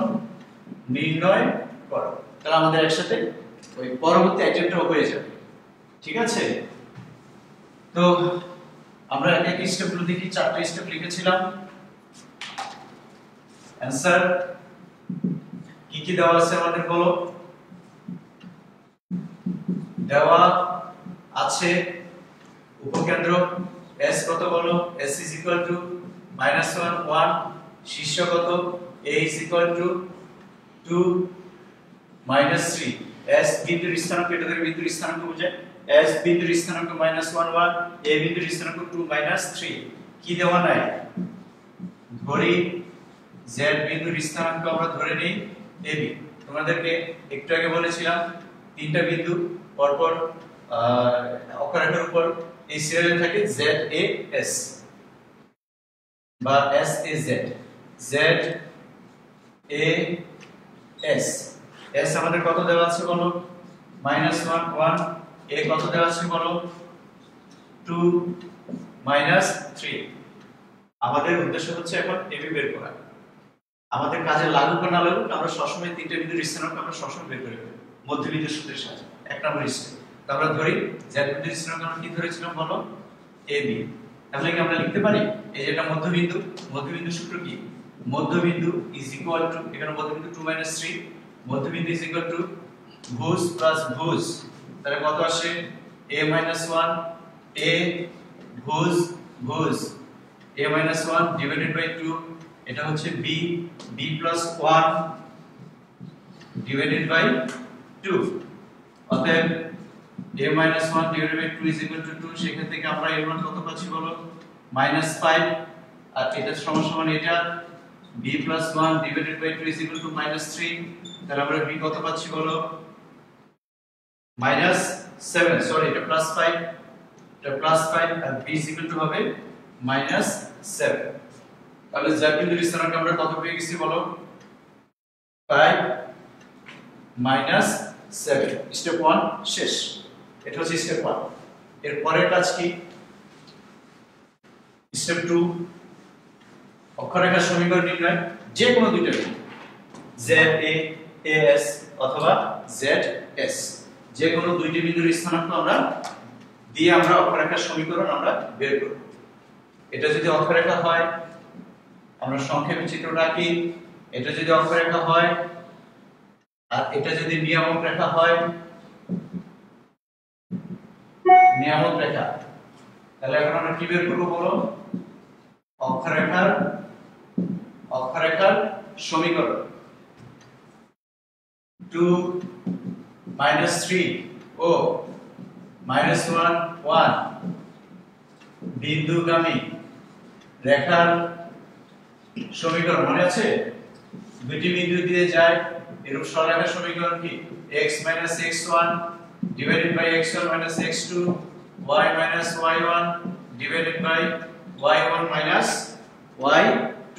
নির্ণয় করো। তাহলে আমাদের একসাথে ওই পরবর্তী আইটেমটা হয়ে যাবে। ঠিক আছে? তো আমরা এক স্টেপগুলো দেখি। 4টা স্টেপ লিখেছিলাম। অ্যানসার কি কি দেওয়া আছে আমাদের বলো? দেওয়া আছে উপকেন্দ্র S কত বলো? S is equal to -1 শীর্ষ কত? A is equal to 2 -3। S বিন্দুর স্থানাঙ্ক, এটা থেকে বিন্দুর স্থানাঙ্ক বোঝায়। S বিন্দুর স্থানাঙ্ক -1 1, A বিন্দুর স্থানাঙ্ক 2 -3। কি দেওয়া নাই? ধরি Z বিন্দুর স্থানাঙ্ক আমরা ধরে নেই AB। তোমাদেরকে একটু আগে বলেছিলাম তিনটা বিন্দু পরপর অক্ষরেখার উপর এই সিরিয়ালে থাকে ZAS বা SAZ। ZAS S আমাদের কত দেওয়া আছে বলো? -1 1। A কত দেওয়া আছে বলো? 2 -3। আমাদের উদ্দেশ্য হচ্ছে এখন AB বের করা। আমাদের কাজে লাগুক বা না লাগুক, আমরা সবসময় তিনটা বিন্দুর স্থানাঙ্ক আমরা সবসময় বের করে ফেলব মধ্যবিন্দুর সূত্রের সাহায্যে। 1 নম্বর স্টেপ। তো আমরা ধরি z বিন্দুর স্থানাঙ্ক আমরা কি ধরেছিলাম বলো? AB। তাহলে কি আমরা লিখতে পারি এই যে এটা মধ্যবিন্দু, মধ্যবিন্দুর সূত্র কি? মধ্যবিন্দু ইজ ইকুয়াল টু, এখানে মধ্যবিন্দু 2 -3, মধ্যবিন্দু ইজ ইকুয়াল টু ভুজ প্লাস ভুজ। তাহলে কত আসে? A -1 A ভুজ ভুজ A -1 ডিভাইডেড বাই 2, এটা হচ্ছে B +1 ডিভাইডেড বাই 2। অতএব a minus 1 divided by 2 is equal to 2, সেখান থেকে আমরা এর মান কত পাচ্ছি বলো -5, আর এটা সমান এটা b plus 1 divided by 2 is equal to -3, তাহলে আমরা b কত পাচ্ছি বলো -7, সরি এটা +5, এটা +5 আর b is equal to হবে -7। তাহলে z বিন্দুর স্থানাঙ্ক আমরা কত পেয়ে গেছি বলো 5 -7। স্টেপ 1 শেষ। এটা হচ্ছে স্টেপ 1। এর পরের কাজ কি? স্টেপ 2 অক্ষরেখার সমীকরণ নির্ণয়, যে কোনো দুইটা ZA AS অথবা ZS, যে কোনো দুইটি বিন্দুর স্থানাঙ্ক আমরা দিয়ে আমরা অক্ষরেখার সমীকরণ আমরা বের করব। এটা যদি অক্ষরেখা হয় আমরা সংক্ষেপে চিত্রটা আঁকি, এটা যদি অক্ষরেখা হয় আর এটা যদি নিয়ামক রেখা হয়, নিয়ামক রেখা, তাহলে এখন আমরা কি বের করব বলো অক্ষরেখার সমীকরণ। 2 -3 ও -1 1 বিন্দুগামী রেখার সমীকরণ মনে আছে? দুটি বিন্দু দিয়ে যায় এরূপ সরলরেখার সমীকরণ কি? x - x1 divided by x1 - x2 y - y1 divided by y1 - y2।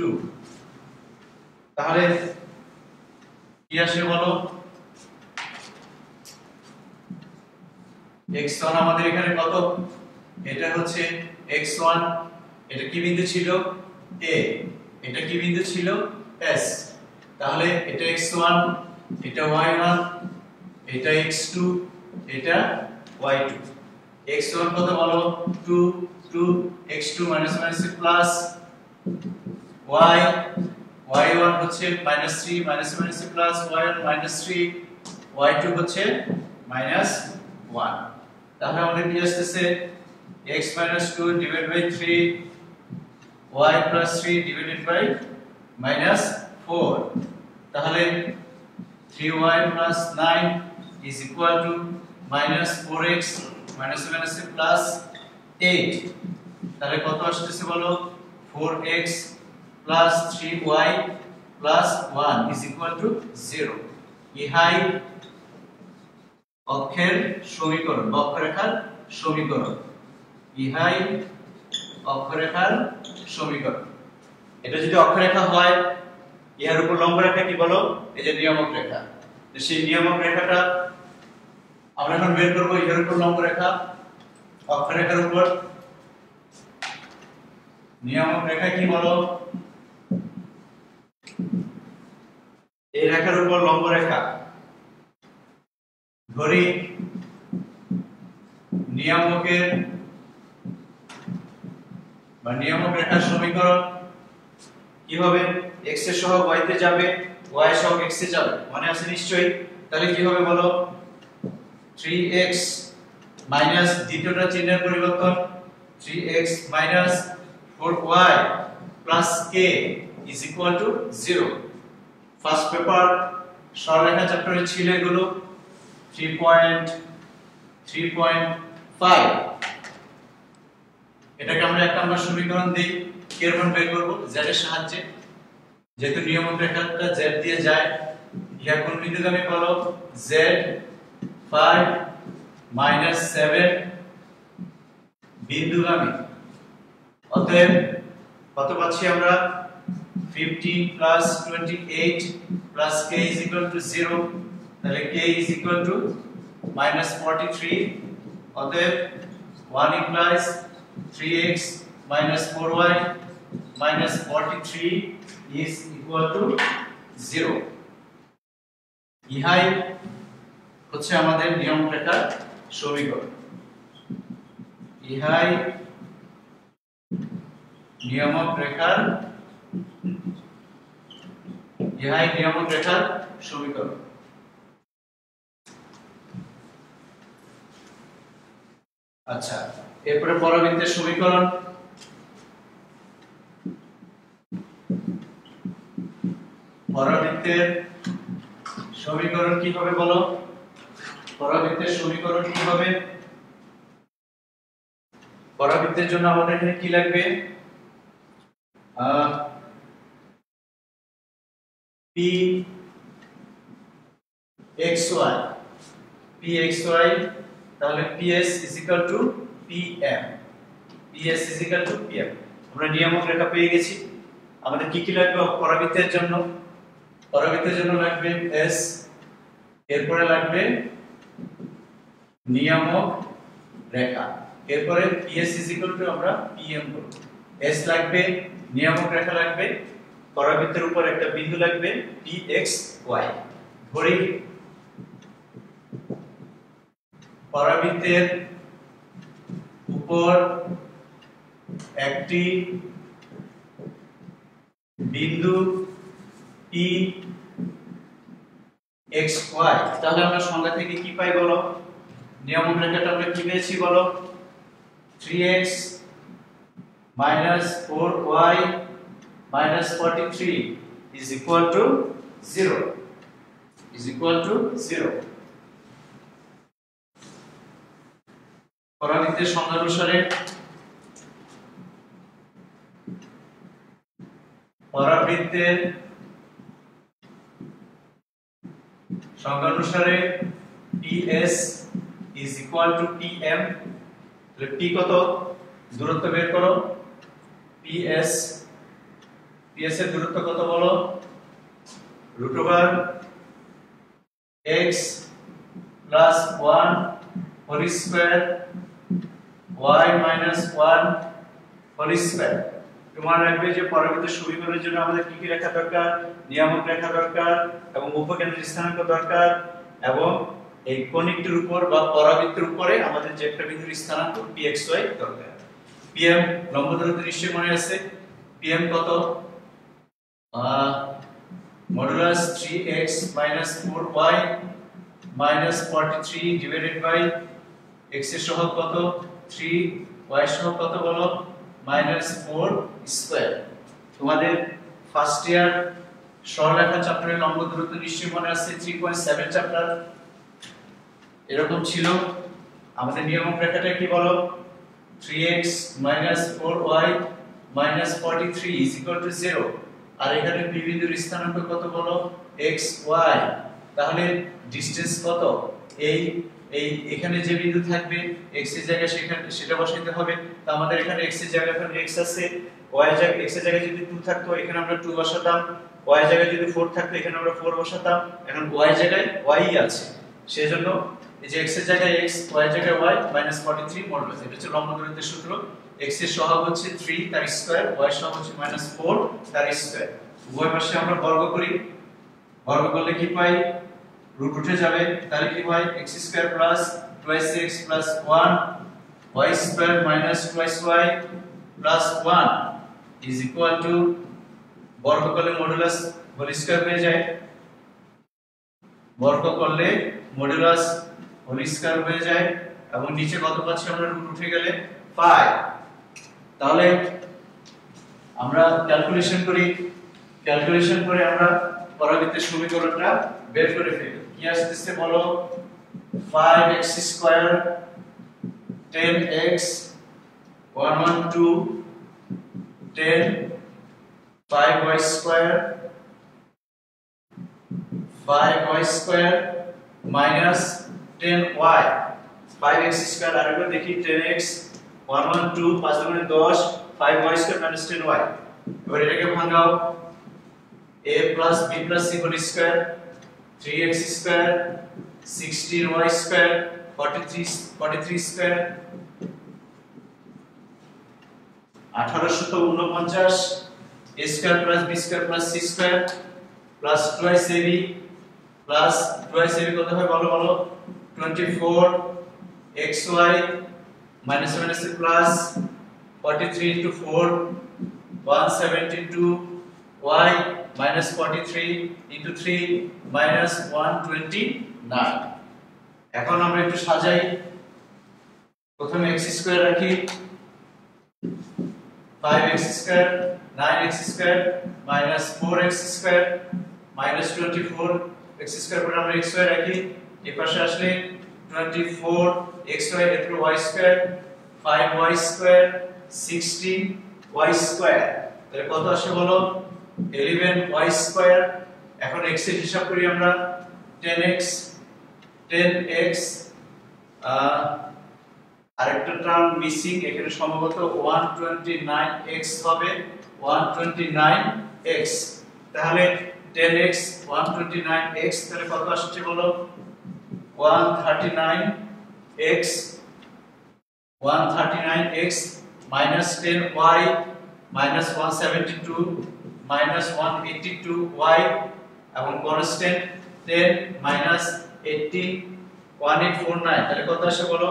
তাহলে কি আসে বলো x1 আমাদের এখানে কত? এটা হচ্ছে x1, এটা কি বিন্দু ছিল a, এটা কি বিন্দু ছিল s, তাহলে এটা x1, এটা y1, এটা x2, এটা y2। x1 কত বলো 2 2, x2 - প্লাস y, y1 হচ্ছে -3 - প্লাস y1 -3, y2 হচ্ছে -1। তাহলে আমাদের কি আসছে x - 2 divided by 3 y plus 3 divided by -4, তাহলে 3y plus 9 is equal to -4x plus 8, তাহলে কত আসছে বলো 4x plus 3y plus 1 is equal to 0। ইহাই অক্ষের সমীকরণ বা অক্ষরেখার সমীকরণ, ইহাই অক্ষরেখার সমীকরণ। এটা যদি অক্ষরেখা হয় ইহার উপর লম্ব রেখা কি বলো এই যে নিয়ামক রেখা, তো সেই নিয়ামক রেখাটা আমরা এখন বের করব। ইহার উপর লম্ব রেখা, অক্ষরেখার উপর নিয়ামক রেখা কি বলো এই রেখার উপর লম্ব রেখা। ধরি নিয়ামকের বা নিয়ামক রেখার সমীকরণ কি হবে? x এর সহগ y তে যাবে, y এর সহগ x এ যাবে, মনে আছে নিশ্চয়ই। তাহলে কি হবে বলো 3x মাইনাস দ্বিতীয়টা চিহ্নের পরিবর্তন 3x minus 4y plus k is equal to 0। First paper সরলরেখা চ্যাপ্টারে ছিল এগুলো 3.5। এটাকে আমরা এক নম্বর সমীকরণ দেই, এর মান বের করব z এর সাহায্যে। যেহেতু নিয়মক রেখাটা z দিয়ে যায়, ইহা কোন বিন্দুগামী বলো z 5 - 7 বিন্দুগামী। অতএব কত পাচ্ছি আমরা 15 plus 28 plus k is equal to 0, তাহলে k is equal to -43। অতএব 1 implies 3x minus 4y minus 43 is equal to 0। ইহাই হচ্ছে আমাদের নিয়মক রেখার সমীকরণ, ইহাই নিয়মক রেখার সমীকরণ। আচ্ছা, এরপরে পরবর্তী সমীকরণ। পরবর্তী সমীকরণ কি হবে বলো পরাবৃত্তের সমীকরণ কি হবে? পরাবৃত্তের জন্য আমাদের এখানে কি লাগবে? pxy pxy তাহলে ps pm ps pm আমরা নিয়ামক রেখা পেয়ে গেছি। আমাদের কি কি লাগবে পরাবৃত্তের জন্য? পরাবৃত্তের জন্য লাগবে s, এরপরে লাগবে নিয়ামক রেখা, এরপরে ps আমরা pm করব। s লাগবে, নিয়ামক রেখা লাগবে, পরাবৃত্তের উপর একটা বিন্দু লাগবে pxy। ধরি পরাবৃত্তের উপর একটি বিন্দু pxy, তাহলে আমরা সংজ্ঞা থেকে কি পাই বলো? নিয়ামক রেখাটা আমরা কি পেয়েছি বলো? 3x - 4y - 43 is equal to 0 পরাবৃত্তের সংজ্ঞা অনুসারে ps is equal to pm। তাহলে p কত? দূরত্ব বের করো। ps এর দূরত্ব কত বলো? √x + 1 whole square y - 1 whole square. তোমার রাখবে যে পরাবৃত্তের সমীকরণের জন্য আমাদের কি কি রেখা দরকার? নিয়ামক রেখা দরকার এবং উপকেন্দ্রের স্থানাঙ্ক দরকার, এবং এই কনিকটির উপর বা পরাবৃত্তের উপরে আমাদের যে একটা বিন্দুর স্থানাঙ্ক pxy দরকার। pm লম্ব দূরত্ব নিশ্চয়ই মনে আছে। pm কত? Modulus 3x - 4y - 43 divided by x এর সহগ কত? 3, y এর সহগ কত বলো? -4 স্কয়ার। তোমাদের ফার্স্ট ইয়ার সরলরেখা চ্যাপ্টারের লম্ব দূরত্ব নিশ্চয়ই মনে আছে, 3.7 চ্যাপ্টার এরকম ছিল। আমাদের নিয়ামক রেখাটা কি বলো? 3x - 4y - 43 = 0। আর এখানে p বিন্দুর স্থানাঙ্ক কত বলো? xy। তাহলে ডিসটেন্স কত? এই এখানে যে বিন্দু থাকবে x এর জায়গায় সেটা বসাইতে হবে। তো আমাদের এখানে x এর জায়গায় এখন x আছে, y এর জায়গায় x এর জায়গায় যদি 2 থাকতো এখানে আমরা 2 বসাতাম, y এর জায়গায় যদি 4 থাকতো এখানে আমরা 4 বসাতাম। এখন y এর জায়গায় y আছে, সেজন্য এই যে x এর জায়গায় x, y এর জায়গায় y - 43 মডুলাস। এটা হচ্ছে লম্ব দূরত্বের সূত্র। x এর সহগ হচ্ছে 3 তার স্কয়ার, y এর সহগ হচ্ছে -4 তার স্কয়ার। উভয় পাশে আমরা বর্গ করি, বর্গ করলে কি পাই? রুট উঠে যাবে, তাহলে কি হয়? x² + 2x + 1 y² - 2y + 1 is equal to বর্গ করলে মডুলাস হোল স্কয়ার হয়ে যায়, বর্গ করলে মডুলাস হোল স্কয়ার হয়ে যায়, এবং নিচে কত পাচ্ছি আমরা? রুট উঠে গেলে 5। তাহলে আমরা ক্যালকুলেশন করে আমরা পরাবৃত্তের সমীকরণটা বের করে ফেলি। কি আসছে বলো? 5x² 10x 112 10 5y² minus 10y 5x² আরেকবার দেখি 10x 112 5 গুণে 10 5y² minus 10y। এবার এটাকে ভাঙাও, a plus b plus c whole square 3x² 16y² 43 square 1849 a square plus b square plus c square plus 2ab plus 2ab কত হয় বলো 24 xy minus plus 43 into 4 172 y minus 43 into 3 minus 129। এখন আমরা একটু সাজাই, প্রথমে x² রাখি 5x² 9x² minus 4x² minus 24 x² পরে আমরা xy রাখি, এই পাশে আসলে 24 xy equal to y square 5y square 16y square তাহলে কত আসে বলো 11y square এখন x এর হিসাব করি আমরা 10x আরেকটা টার্ম মিসিং এখানে সম্ভবত 129x হবে 129x তাহলে 10x 129x তাহলে কত আসছে বলো 139x minus 10y minus 172 minus 182y এবং কনস্ট্যান্ট 10 minus 80 1849 তাহলে কত আসে বলো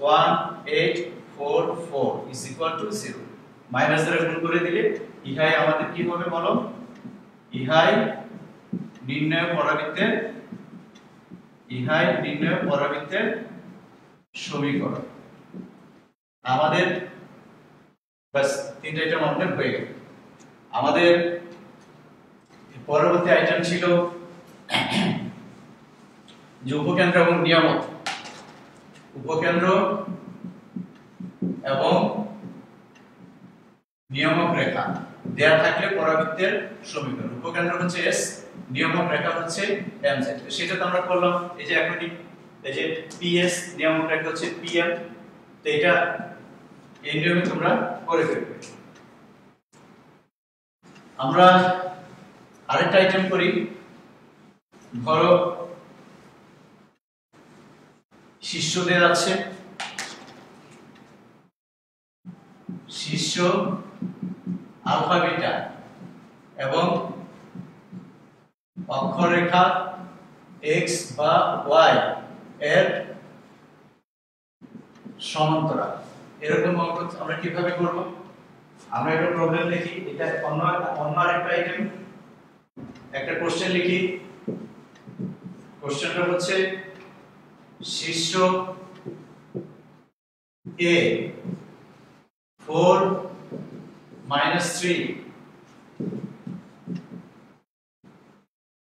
1844 is equal to 0 মাইনাস দ্বারা গুণ করে দিলে ইহাই আমাদের কি হবে বলো ইহাই নির্ণয় পরাবৃত্তের সমীকরণ আমাদের বাস তিনটা আইটেম আমাদের হয়ে গেল আমাদের পরবর্তী আইটেম ছিল যে উপকেন্দ্র এবং নিয়ামক উপকেন্দ্র এবং নিয়ামক রেখা দেয়া থাকলে পরাবৃত্তের সমীকরণ উপকেন্দ্র হচ্ছে s নিয়ামক রেখা হচ্ছে mz সেটা তো আমরা করলাম এই যে এখনই এই যে ps নিয়ামক রেখা হচ্ছে pm তো এটা এই নিয়মে তোমরা করে ফেলবে আমরা আরেকটা আইটেম করি ধরো শিষ্যদের আছে শিষ্য আলফা বিটা এবং অক্ষরেখা x বা y এর সমান্তরাল এরকম অঙ্ক আমরা কিভাবে করব আমরা একটা প্রবলেম লিখি এটা অন্য আরেকটা আইটেম একটা কোশ্চেন লিখি কোশ্চেনটা হচ্ছে শিষ্য a 4 - 3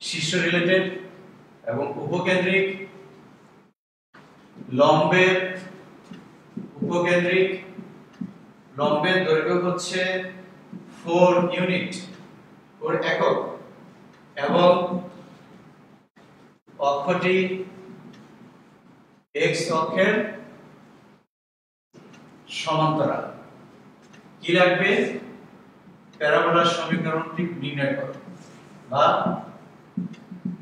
শিষ্য রিলেটেড এবং উপকেন্দ্রিক লম্বের দৈর্ঘ্য হচ্ছে 4 ইউনিট 4 একক এবং অক্ষটি x অক্ষের সমান্তরাল কি লাগবে প্যারাবোলার সমীকরণটি নির্ণয় করো বা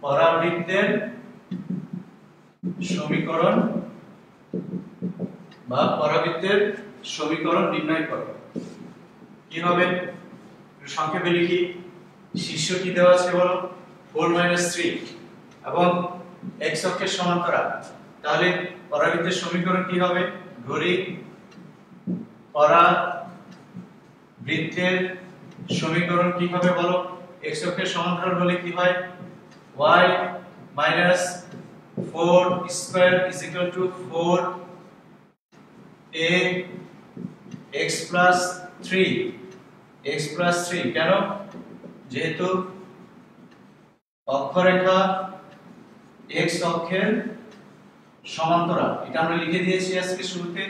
পরাবৃত্তের সমীকরণ নির্ণয় করো কি হবে সংক্ষেপে লিখি শিষ্য কি দেওয়া আছে বলো 4 - 3 এবং x অক্ষের সমান্তরাল তাহলে পরাবৃত্তের সমীকরণ কি হবে ধরি পরাবৃত্তের সমীকরণ কি হবে বলো x অক্ষের সমান্তরাল হলে কি হয় y - 4 square is equal to 4 a x plus 3 কেন যেহেতু অক্ষরেখা x অক্ষের সমান্তরাল এটা আমরা লিখে দিয়েছি আজকে শুরুতে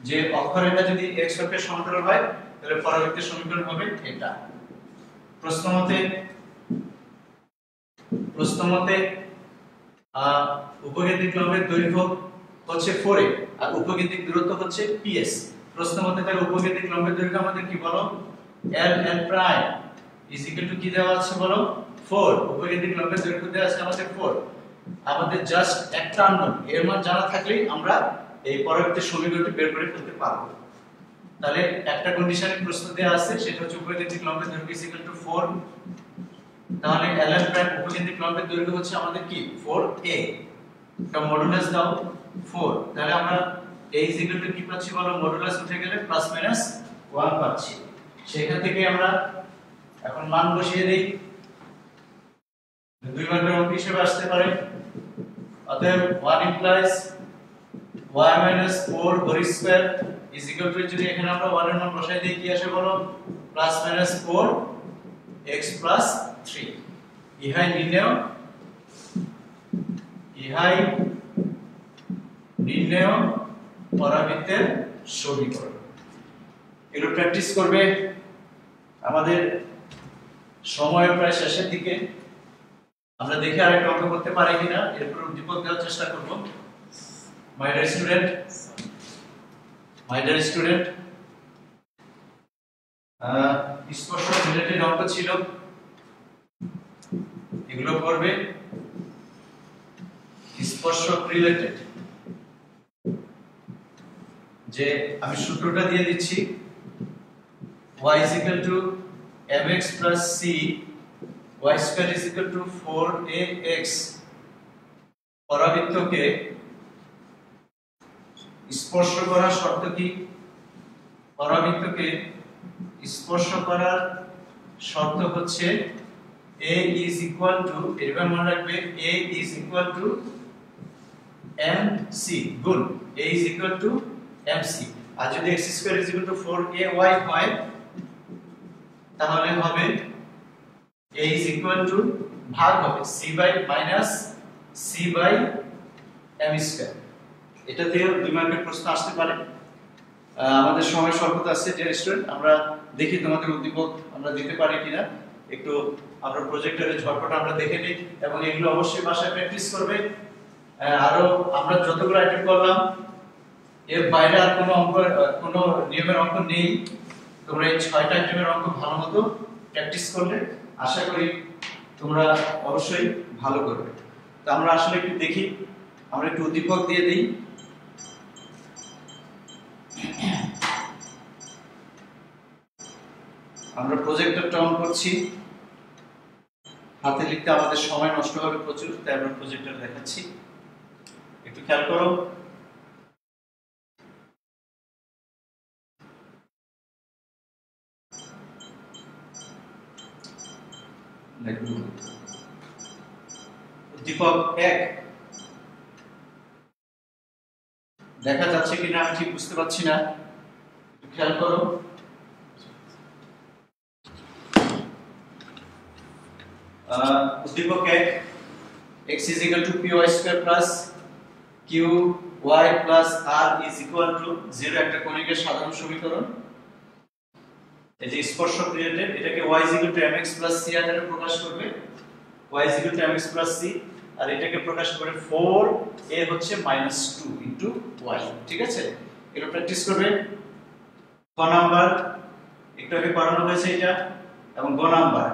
যে অক্ষরেখা যদি x অক্ষের সমান্তরাল হয় তাহলে পরাবৃত্তের সমীকরণ হবে এটা প্রশ্নমতে উপকেন্দ্রিক লম্বের দৈর্ঘ্য হচ্ছে 4a আর উপকেন্দ্রিক দূরত্ব হচ্ছে ps প্রশ্নমতে তাহলে উপকেন্দ্রিক লম্বের দৈর্ঘ্য আমাদের কি বলো l prime is equal two কি দেওয়া আছে বলো 4 উপকেন্দ্রিক লম্বের দৈর্ঘ্য দেওয়া আছে আমাদের 4 আমাদের জাস্ট একটা আননোন এর মান জানা থাকলেই আমরা এই পরবর্তী সমীকরণটি বের করে ফেলতে পারবো তাহলে একটা কন্ডিশনে প্রশ্ন দেওয়া আছে সেটা হচ্ছে উপকেন্দ্রিক লম্বের দৈর্ঘ্য ইজ ইকুয়াল টু 4 তাহলে ln প্রাইম উপকেন্দ্রিক লম্বের দৈর্ঘ্য হচ্ছে আমাদের কি 4a এটা মডুলাস দাও 4 তাহলে আমরা a ইজ ইকুয়াল টু কি পাচ্ছি বলো মডুলাস উঠে গেলে প্লাস মাইনাস 1 পাচ্ছি সেখান থেকে আমরা এখন মান বসিয়ে দেই দুই মার্কের অঙ্ক হিসেবে আসতে পারে অতএব 1 implies y - 4 whole square is equal to যদি এখানে আমরা 1 এর মান বসাই দেই কি আসে বলো প্লাস মাইনাস 4 x plus 3 ইহাই নির্ণয় পরাবৃত্তের সমীকরণ। এগুলো প্র্যাকটিস করবে। আমাদের সময় প্রায় শেষের দিকে, আমরা দেখে আরেকটা অঙ্ক করতে পারি কিনা, এরপর উদ্দীপক দেওয়ার চেষ্টা করব। মাই ডিয়ার স্টুডেন্ট, স্পর্শক রিলেটেড অঙ্ক ছিল, এগুলো করবে। স্পর্শক রিলেটেড, যে আমি সূত্রটা দিয়ে দিচ্ছি, y is equal to mx plus c, y square is equal to 4ax। পরাবৃত্তকে স্পর্শ করার শর্ত কি? পরাবৃত্তকে স্পর্শ করার শর্ত হচ্ছে a is equal to, এবার মনে রাখবে, a is equal to mc গুণ a is equal to mc। আর যদি x square is equal to 4ay হয় তাহলে হবে a is equal to, ভাগ হবে c by minus c by m square। এটা থেকে 2 মার্কের প্রশ্ন আসতে পারে। আমাদের সময় স্বল্পতা আছে ডিয়ার স্টুডেন্ট, আমরা দেখি তোমাদের উদ্দীপক আমরা দিতে পারি কিনা। একটু আমরা প্রজেক্টরের ঝলকটা আমরা দেখে নিই, এবং এগুলো অবশ্যই বাসায় প্র্যাকটিস করবে। আরো আমরা যতগুলো আইটেম করলাম এর বাইরে আর কোনো অঙ্ক, কোনো নিয়মের অঙ্ক নেই। তোমরা এই 6টা আইটেমের অঙ্ক ভালোমতো প্র্যাকটিস করলে আশা করি তোমরা অবশ্যই ভালো করবে। তো আমরা আসলে একটু দেখি, আমরা একটু উদ্দীপক দিয়ে দিই। আমরা প্রজেক্টরটা অন করছি, হাতে লিখতে আমাদের সময় নষ্ট হবে প্রচুর, তাই আমরা প্রজেক্টর দেখাচ্ছি, একটু খেয়াল করো। উদ্দীপক 1 দেখা যাচ্ছে কিনা আমি ঠিক বুঝতে পারছি না, একটু খেয়াল করো। উদ্দীপক 1, x is equal to py square plus qy plus r is equal to 0 একটা কণিকের সাধারণ সমীকরণ। এই যে স্পর্শক রিলেটেড, এটাকে y is equal to mx plus c আকারে প্রকাশ করবে, y is equal to mx plus c, আর এটাকে প্রকাশ করে 4a হচ্ছে -2 into y। ঠিক আছে, এটা প্র্যাকটিস করবে। ক নাম্বার একটু আগে করানো হয়েছে এটা, এবং গ নাম্বার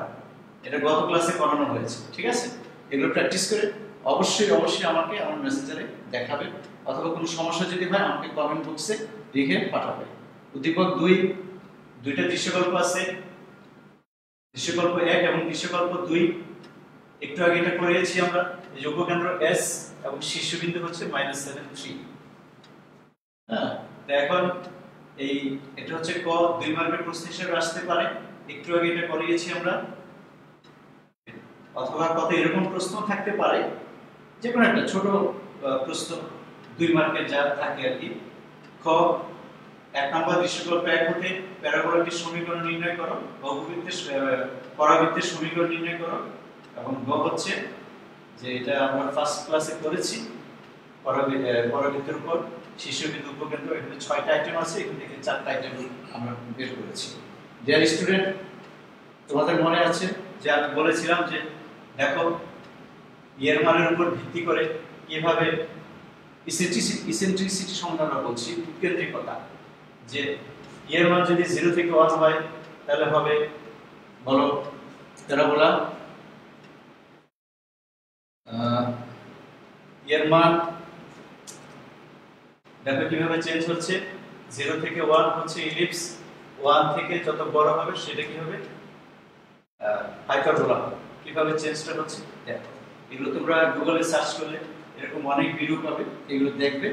এটা গত ক্লাসে করানো হয়েছে। ঠিক আছে, এগুলো প্র্যাকটিস করে অবশ্যই আমাকে আমার মেসেঞ্জারে দেখাবে, অথবা কোনো সমস্যা যদি হয় আমাকে কমেন্ট বক্সে লিখে পাঠাবে। উদ্দীপক 2, দুইটা দৃশ্যকল্প আছে, দৃশ্যকল্প 1 এবং দৃশ্যকল্প 2। একটু আগে এটা করেছি আমরা, এই যোগ্য কেন্দ্র s এবং শীর্ষবিন্দু হচ্ছে -7 3। হ্যাঁ, তো এখন এটা হচ্ছে ক, 2 মার্কের প্রশ্ন হিসেবে আসতে পারে। একটু আগে এটা করিয়েছি আমরা, অথবা কত এরকম প্রশ্ন থাকতে পারে, যে কোনো একটা ছোট প্রশ্ন 2 মার্কের যা থাকে আর কি। খ, 1 নম্বর দৃশ্যকল্প 1 হতে প্যারাবোলাটির সমীকরণ নির্ণয় করো, পরাবৃত্তের সমীকরণ নির্ণয় করো। এবং গ হচ্ছে যে এটা আমরা ফার্স্ট ক্লাসে করেছি, পরাবৃত্তের উপর শীর্ষবিন্দু উপকেন্দ্র। এখানে 6টা আইটেম আছে, এখান থেকে 4টা আইটেম আমরা বের করেছি। ডিয়ার স্টুডেন্ট, তোমাদের মনে আছে যে আমি বলেছিলাম যে দেখো এর মানের উপর ভিত্তি করে কিভাবে ইসেন্ট্রিসিটি সন্ধান বলছি, কেন্দ্রিকতা, যে এর মান যদি 0 থেকে 1 হয় তাহলে হবে, বলো, প্যারাবোলা। এর মান দেখো কিভাবে চেঞ্জ হচ্ছে, 0 থেকে 1 হচ্ছে ইলিপস, 1 থেকে যত বড় হবে সেটা কি হবে, হাইপারবোলা। কিভাবে চেঞ্জটা হচ্ছে দেখো, এগুলো তোমরা গুগলে সার্চ করলে এরকম অনেক ভিডিও পাবে, এগুলো দেখবে।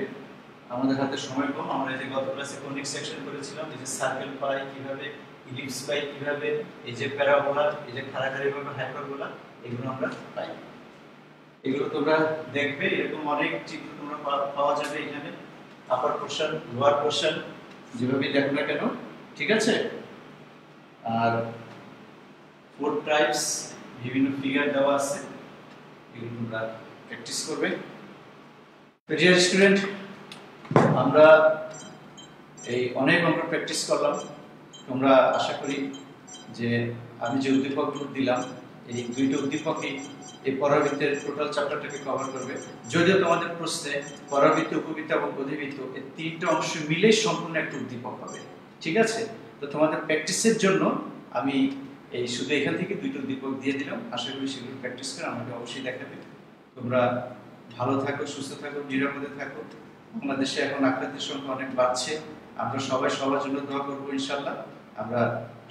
আমাদের হাতে সময় কম, আমরা এই যে গত ক্লাসে কনিক সেকশন করেছিলাম, এই যে সার্কেল পাই কিভাবে, ইলিপস পাই কিভাবে, এই যে প্যারাবোলা, এই যে খাড়াখাড়িভাবে হাইপারবোলা, এগুলো আমরা পাই। এগুলো তোমরা দেখবে, এরকম অনেক চিত্র তোমরা পাওয়া যাবে এখানে, আপার পোরশন, লোয়ার পোরশন, যেভাবে দেখো না কেন। ঠিক আছে, আর 4 টাইপস বিভিন্ন ফিগার দেওয়া আছে, এগুলো তোমরা প্র্যাকটিস করবে। ডিয়ার স্টুডেন্ট, আমরা এই অনেক অঙ্ক প্র্যাকটিস করলাম। তোমরা আশা করি যে আমি যে উদ্দীপকগুলো দিলাম এই দুইটা উদ্দীপকই এই পরাবৃত্তের টোটাল চ্যাপ্টারটাকে কভার করবে। যদিও তোমাদের প্রশ্নে পরাবৃত্ত, উপবৃত্ত এবং অধিবৃত্ত এই তিনটা অংশ মিলেই সম্পূর্ণ একটা উদ্দীপক হবে, ঠিক আছে? তো তোমাদের প্র্যাকটিসের জন্য আমি এই শুধু এখান থেকে দুইটা উদ্দীপক দিয়ে দিলাম। আশা করি সেগুলো প্র্যাকটিস করে আমাকে অবশ্যই দেখাবে। তোমরা ভালো থাকো, সুস্থ থাকো, নিরাপদে থাকো। বাংলাদেশে এখন আক্রান্তের সংখ্যা অনেক বাড়ছে। আমরা সবাই সবার জন্য দোয়া করবো ইনশাল্লাহ। আমরা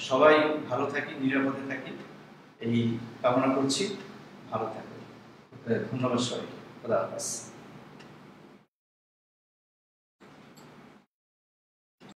সবাই ভালো থাকি, নিরাপদে থাকি, এই কামনা করছি। ভালো থাকো। ধন্যবাদ সবাইকে। খোদা হাফেজ।